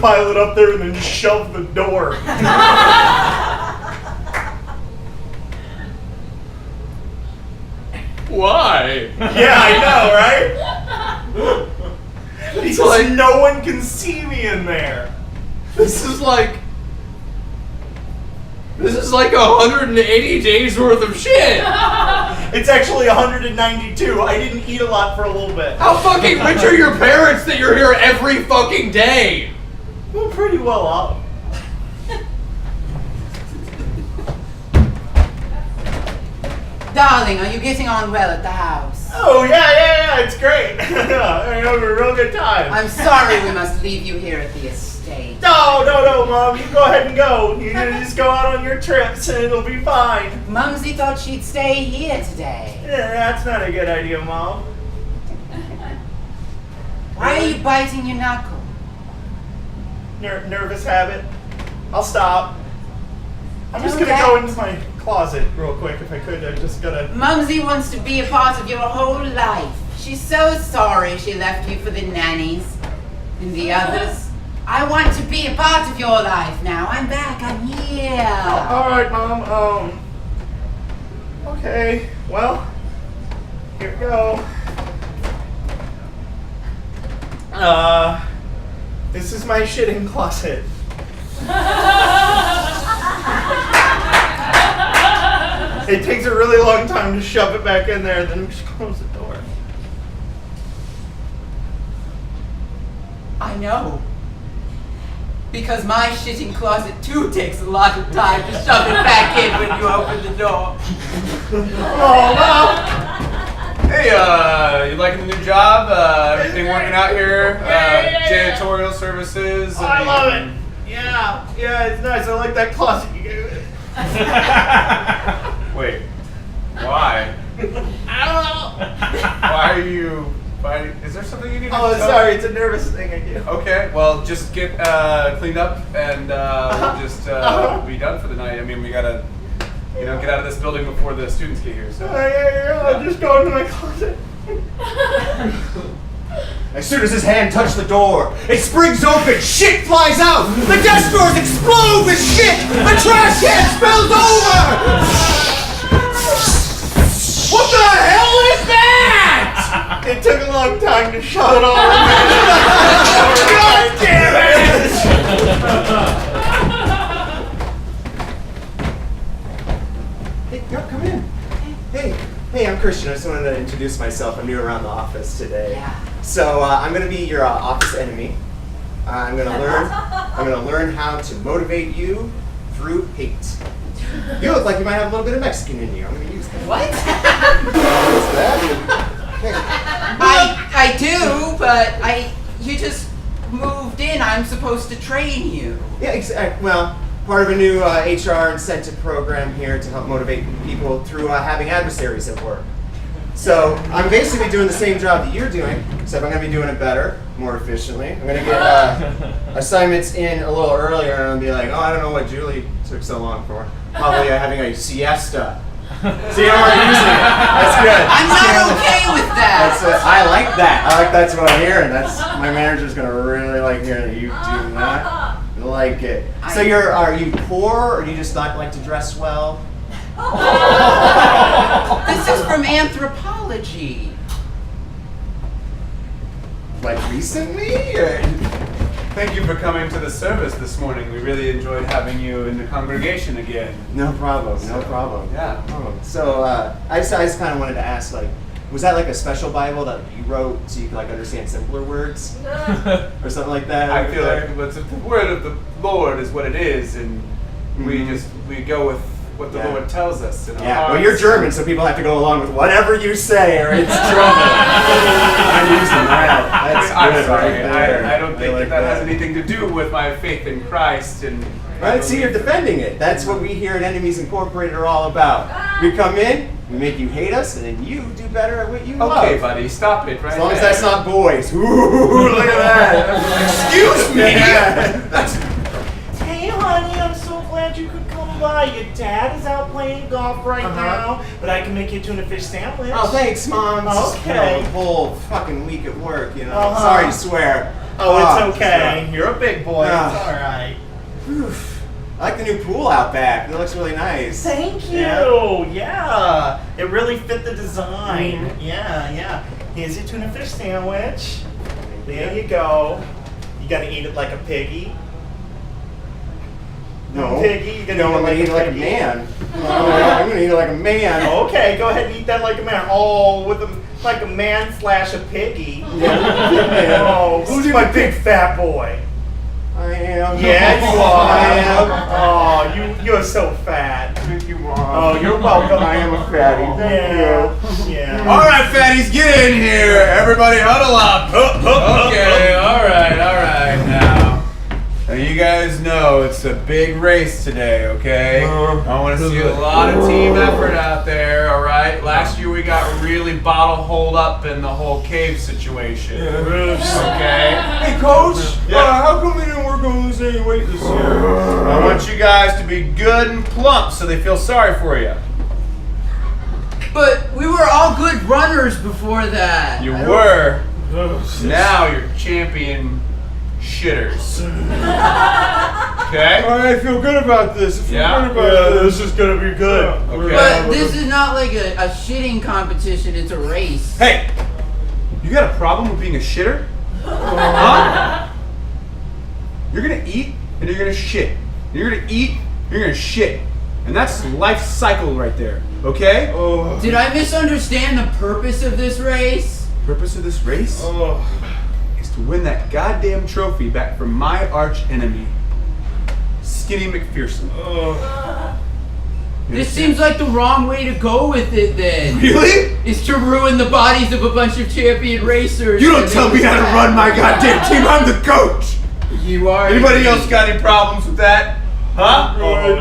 Speaker 11: pile it up there and then just shove the door.
Speaker 13: Why?
Speaker 11: Yeah, I know, right? Because
Speaker 13: like-
Speaker 11: no one can see me in there.
Speaker 13: This is like 180 days worth of shit.
Speaker 11: It's actually 192. I didn't eat a lot for a little bit.
Speaker 13: How fucking rich are your parents that you're here every fucking day?
Speaker 11: Well, pretty well off.
Speaker 8: Darling, are you getting on well at the house?
Speaker 11: Oh, yeah, it's great. I had a real good time.
Speaker 8: I'm sorry we must leave you here at the estate.
Speaker 11: No, Mom. You go ahead and go. You just go out on your trips and it'll be fine.
Speaker 8: Mumsy thought she'd stay here today.
Speaker 11: Yeah, that's not a good idea, Mom.
Speaker 8: Why are you biting your knuckle?
Speaker 11: Nervous habit. I'll stop. I'm just
Speaker 8: No,
Speaker 11: gonna
Speaker 8: Dad.
Speaker 11: go into my closet real quick if I could. I just gotta...
Speaker 8: Mumsy wants to be a part of your whole life. She's so sorry she left you for the nannies and the others. I want to be a part of your life now. I'm back. I'm here.
Speaker 11: Alright, Mom. Okay. Well, here we go. This is my shitting closet. It takes a really long time to shove it back in there, then just close the door.
Speaker 8: I know. Because my shitting closet too takes a lot of time to shove it back in when you open the door.
Speaker 11: Oh, Mom!
Speaker 7: Hey, you liking the new job? Everything working out here?
Speaker 11: Yeah.
Speaker 7: Janitorial services?
Speaker 11: Oh, I love it. Yeah, it's nice. I like that closet you gave it.
Speaker 7: Wait, why?
Speaker 11: I don't know.
Speaker 7: Is there something you need to
Speaker 11: Oh,
Speaker 7: tell?
Speaker 11: sorry. It's a nervous thing I do.
Speaker 7: Okay, well, just get cleaned up and we'll just be done for the night. I mean, we gotta, get out of this building before the students get here, so.
Speaker 11: I'll just go into my closet.
Speaker 9: As soon as his hand touched the door, it springs open, shit flies out, the desk drawers explode with shit, the trash can spills over! What the hell is that?
Speaker 11: It took a long time to shut it all.
Speaker 9: God damn it! Hey, come in. Hey, I'm Christian. I just wanted to introduce myself. I'm new around the office today.
Speaker 8: Yeah.
Speaker 9: So I'm gonna be your office enemy. I'm gonna learn how to motivate you through hate. You look like you might have a little bit of Mexican in you. I'm gonna use that.
Speaker 8: What?
Speaker 9: What's that?
Speaker 8: I do, but you just moved in. I'm supposed to train you.
Speaker 9: Yeah, exactly. Well, part of a new HR incentive program here to help motivate people through having adversaries at work. So I'm basically doing the same job that you're doing, except I'm going to be doing it better, more efficiently. I'm going to get assignments in a little earlier, and I'll be like, oh, I don't know what Julie took so long for. Probably having a siesta. See, I'm already using it. That's good.
Speaker 8: I'm not okay with that.
Speaker 9: I like that. I like that's what I'm hearing. That's my manager's gonna really like hearing that you do not like it. So are you poor, or do you just not like to dress well?
Speaker 8: This is from anthropology.
Speaker 9: Like recently? Or?
Speaker 7: Thank you for coming to the service this morning. We really enjoyed having you in the congregation again.
Speaker 9: No problem. No problem.
Speaker 7: Yeah.
Speaker 9: So I just kind of wanted to ask, like, was that like a special Bible that you wrote so you could like understand simpler words, or something like that?
Speaker 7: I feel like the word of the Lord is what it is, and we go with what the Lord tells us. In our
Speaker 9: Well,
Speaker 7: hearts.
Speaker 9: you're German, so people have to go along with whatever you say, or it's trouble. I'm using that. That's
Speaker 7: I'm
Speaker 9: good
Speaker 7: sorry.
Speaker 9: right there.
Speaker 7: I don't think
Speaker 9: like
Speaker 7: that has anything to do with my faith in Christ. And
Speaker 9: Right, see, you're defending it. That's what we here at Enemies Incorporated are all about. We come in, we make you hate us, and then you do better at what you love.
Speaker 7: Okay, buddy, stop it right
Speaker 9: As long as
Speaker 7: there.
Speaker 9: that's not boys. Ooh, look at that.
Speaker 11: Excuse me?
Speaker 9: Yeah.
Speaker 11: Hey, honey, I'm so glad you could come by. Your dad is out playing golf right now, but I can make you a tuna fish sandwich.
Speaker 9: Oh, thanks, Mom. It's just,
Speaker 11: Okay.
Speaker 9: a whole fucking week at work,
Speaker 11: Uh-huh.
Speaker 9: Sorry to swear.
Speaker 11: Oh, it's okay. You're a big boy. It's all right.
Speaker 9: I like the new pool out back. It looks really nice.
Speaker 11: Thank you. Yeah. It really fit the design. Yeah. Here's your tuna fish sandwich. There you go. You gotta eat it like a piggy.
Speaker 9: No.
Speaker 11: Piggy. You
Speaker 9: I'm gonna eat it like a man. I'm gonna eat it like a man.
Speaker 11: Okay, go ahead and eat that like a man. Oh, like a man / a piggy.
Speaker 9: Yeah.
Speaker 11: Oh, who's my big fat boy?
Speaker 9: I am.
Speaker 11: Yeah, you are.
Speaker 9: I am.
Speaker 11: Oh, you're so fat.
Speaker 9: Thank you, Mom.
Speaker 11: Oh, you're welcome.
Speaker 9: I am a fatty. Thank you.
Speaker 11: Yeah.
Speaker 7: All right, fatties, get in here. Everybody huddle up. Okay, all right now you guys know it's a big race today, okay? I want to see a lot of team effort out there, all right? Last year we got really bottle holed up in the whole cave situation. Okay?
Speaker 3: Hey, Coach.
Speaker 7: Yeah.
Speaker 3: How come we didn't work on losing any weight this year?
Speaker 7: I want you guys to be good and plump so they feel sorry for you.
Speaker 8: But we were all good runners before that.
Speaker 7: You were. Now you're champion shitters. Okay?
Speaker 3: I feel good about this. I feel
Speaker 7: Yeah?
Speaker 3: good about this.
Speaker 11: This is gonna be good.
Speaker 7: Okay.
Speaker 8: But this is not like a shitting competition, it's a race.
Speaker 7: Hey! You got a problem with being a shitter? Huh? You're gonna eat and you're gonna shit. You're gonna eat, you're gonna shit. And that's life cycle right there. Okay?
Speaker 8: Did I misunderstand the purpose of this race?
Speaker 7: Purpose of this race is to win that goddamn trophy back from my arch enemy, Skinny McPherson.
Speaker 8: This seems like the wrong way to go with it then.
Speaker 7: Really?
Speaker 8: Is to ruin the bodies of a bunch of champion racers.
Speaker 7: You don't tell me how to run my goddamn team. I'm the coach.
Speaker 8: You are.
Speaker 7: Anybody else got any problems with that? Huh?
Speaker 11: Oh,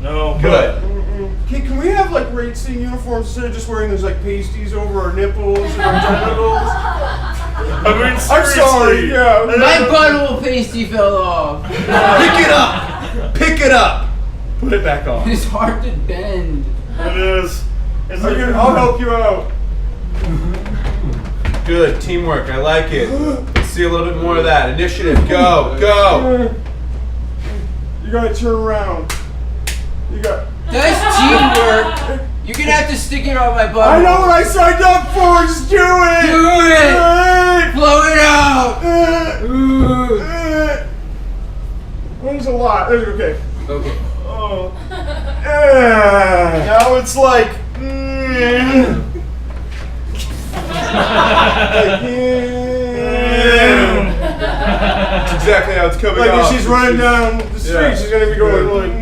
Speaker 11: no.
Speaker 7: Good.
Speaker 3: Can we have like racing uniforms instead of just wearing those like pasties over our nipples and our genitals?
Speaker 11: I'm
Speaker 3: sorry. Yeah.
Speaker 8: My butthole pasty fell off.
Speaker 7: Pick it up. Put it back on.
Speaker 8: It's hard to bend.
Speaker 11: It is.
Speaker 3: I'll help you out.
Speaker 7: Good teamwork. I like it. Let's see a little bit more of that. Initiative. Go.
Speaker 3: You gotta turn around.
Speaker 8: That's teamwork. You're gonna have to stick it on my butt.
Speaker 3: I know what I signed up for. Just do it.
Speaker 8: Do it. Blow it out.
Speaker 3: That was a lot. Okay.
Speaker 8: Okay.
Speaker 3: Oh.
Speaker 11: Now it's like.
Speaker 7: That's exactly how it's coming
Speaker 3: Like
Speaker 7: off.
Speaker 3: when she's running down the street, she's gonna be going like.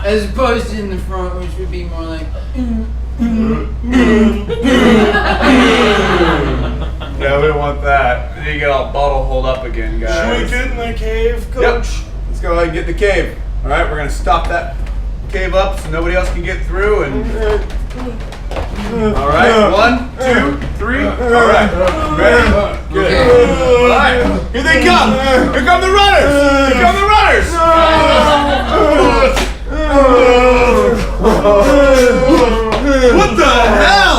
Speaker 8: As opposed to in the front, which would be more like.
Speaker 7: Yeah, we don't want that. Then you get all bottle hold up again, guys.
Speaker 11: Should we get in the cave, Coach?
Speaker 7: Yep. Let's go ahead and get in the cave. All right, we're gonna stop that cave up so nobody else can get through. And all right, 1, 2, 3. All right, ready? Good. All right, here they come. Here come the runners. Here come the runners. What the hell?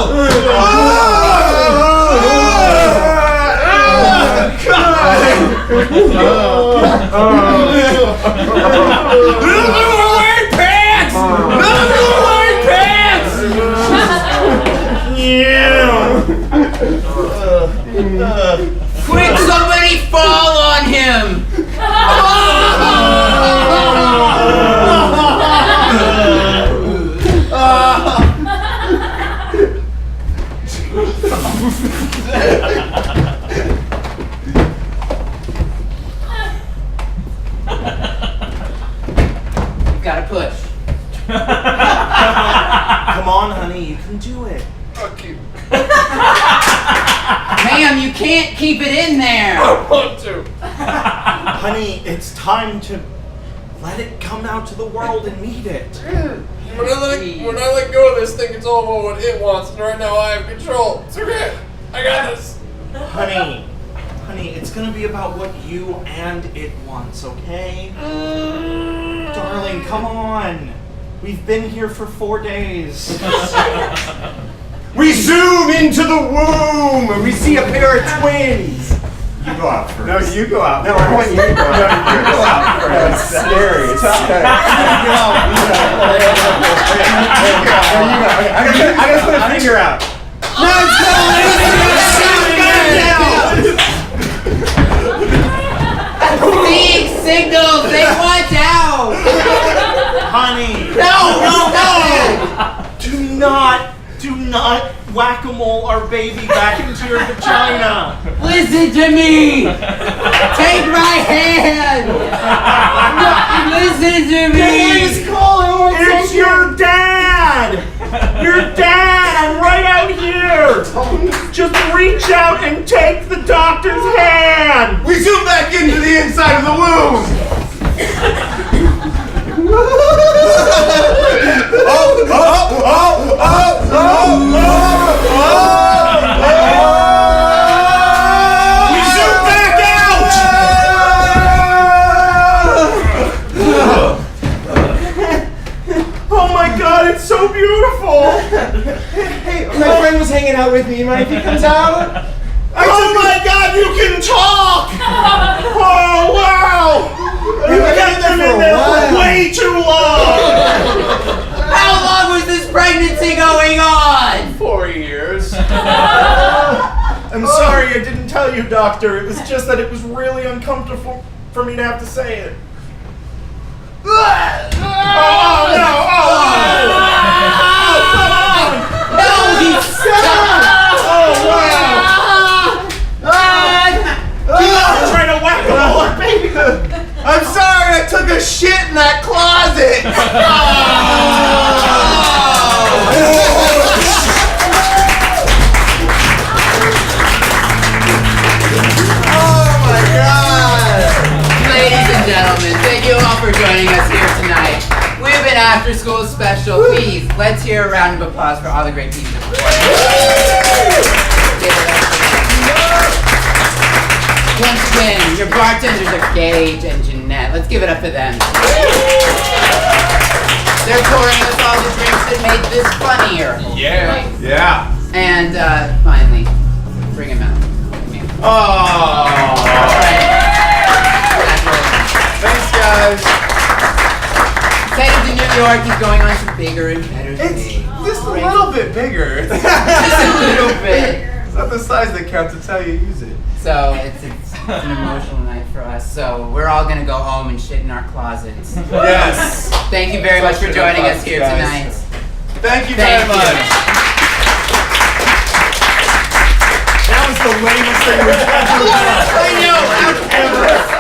Speaker 7: None of them are wearing pants! None of them are wearing pants!
Speaker 8: Quick, somebody fall on him! Gotta push.
Speaker 11: Come on, honey, you can do it.
Speaker 7: Fuck you.
Speaker 8: Ma'am, you can't keep it in there!
Speaker 7: I want to.
Speaker 11: Honey, it's time to let it come out to the world and meet it.
Speaker 7: When I let go of this thing, it's all about what it wants, and right now I have control. It's okay. I got this.
Speaker 11: Honey, it's gonna be about what you and it wants, okay? Darling, come on. We've been here for 4 days.
Speaker 9: We zoom into the womb and we see a pair of twins. You go out first.
Speaker 3: No, you go out.
Speaker 9: No, I want you to go out.
Speaker 3: No, you go out first.
Speaker 9: That's scary. It's scary. I gotta put a finger out. No, it's not.
Speaker 8: Big signals. They want out.
Speaker 14: Honey.
Speaker 8: No.
Speaker 14: Do not whack-a-mole our baby back into your vagina.
Speaker 8: Listen to me. Take my hand. Listen to me.
Speaker 14: It's your dad. Your dad. I'm right out here. Just reach out and take the doctor's hand.
Speaker 3: We zoom back into the inside of the womb.
Speaker 14: We zoom back out. Oh my God, it's so beautiful.
Speaker 9: Hey, my friend was hanging out with me. Mind if he comes out?
Speaker 14: Oh my God, you can talk! Oh wow! You kept him in there for way too long!
Speaker 8: How long was this pregnancy going on?
Speaker 13: 4 years.
Speaker 14: I'm sorry I didn't tell you, doctor. It was just that it was really uncomfortable for me to have to say it. Oh no! Oh, come on!
Speaker 8: No, he's
Speaker 14: Oh wow! He's trying to whack a baby.
Speaker 3: I'm sorry, I took a shit in that closet.
Speaker 8: Oh my God! Ladies and gentlemen, thank you all for joining us here tonight. We have an after-school special. Please, let's hear a round of applause for all the great pieces of performance. Once again, your bartenders are Gage and Jeanette. Let's give it up for them. They're pouring us all the drinks that made this funnier.
Speaker 3: Yeah.
Speaker 8: And finally, bring him out.
Speaker 3: Oh. Thanks, guys.
Speaker 8: Headed to New York, he's going on to bigger and better
Speaker 3: It's
Speaker 8: things.
Speaker 3: just a little bit bigger.
Speaker 8: Just a little bit.
Speaker 3: It's not the size that counts, it's how you use it.
Speaker 8: So it's an emotional night for us. So we're all gonna go home and shit in our closets.
Speaker 3: Yes.
Speaker 8: Thank you very much for joining us here
Speaker 3: guys.
Speaker 8: tonight.
Speaker 3: Thank you very much.
Speaker 14: That was the lamest thing we've ever done.
Speaker 8: I know.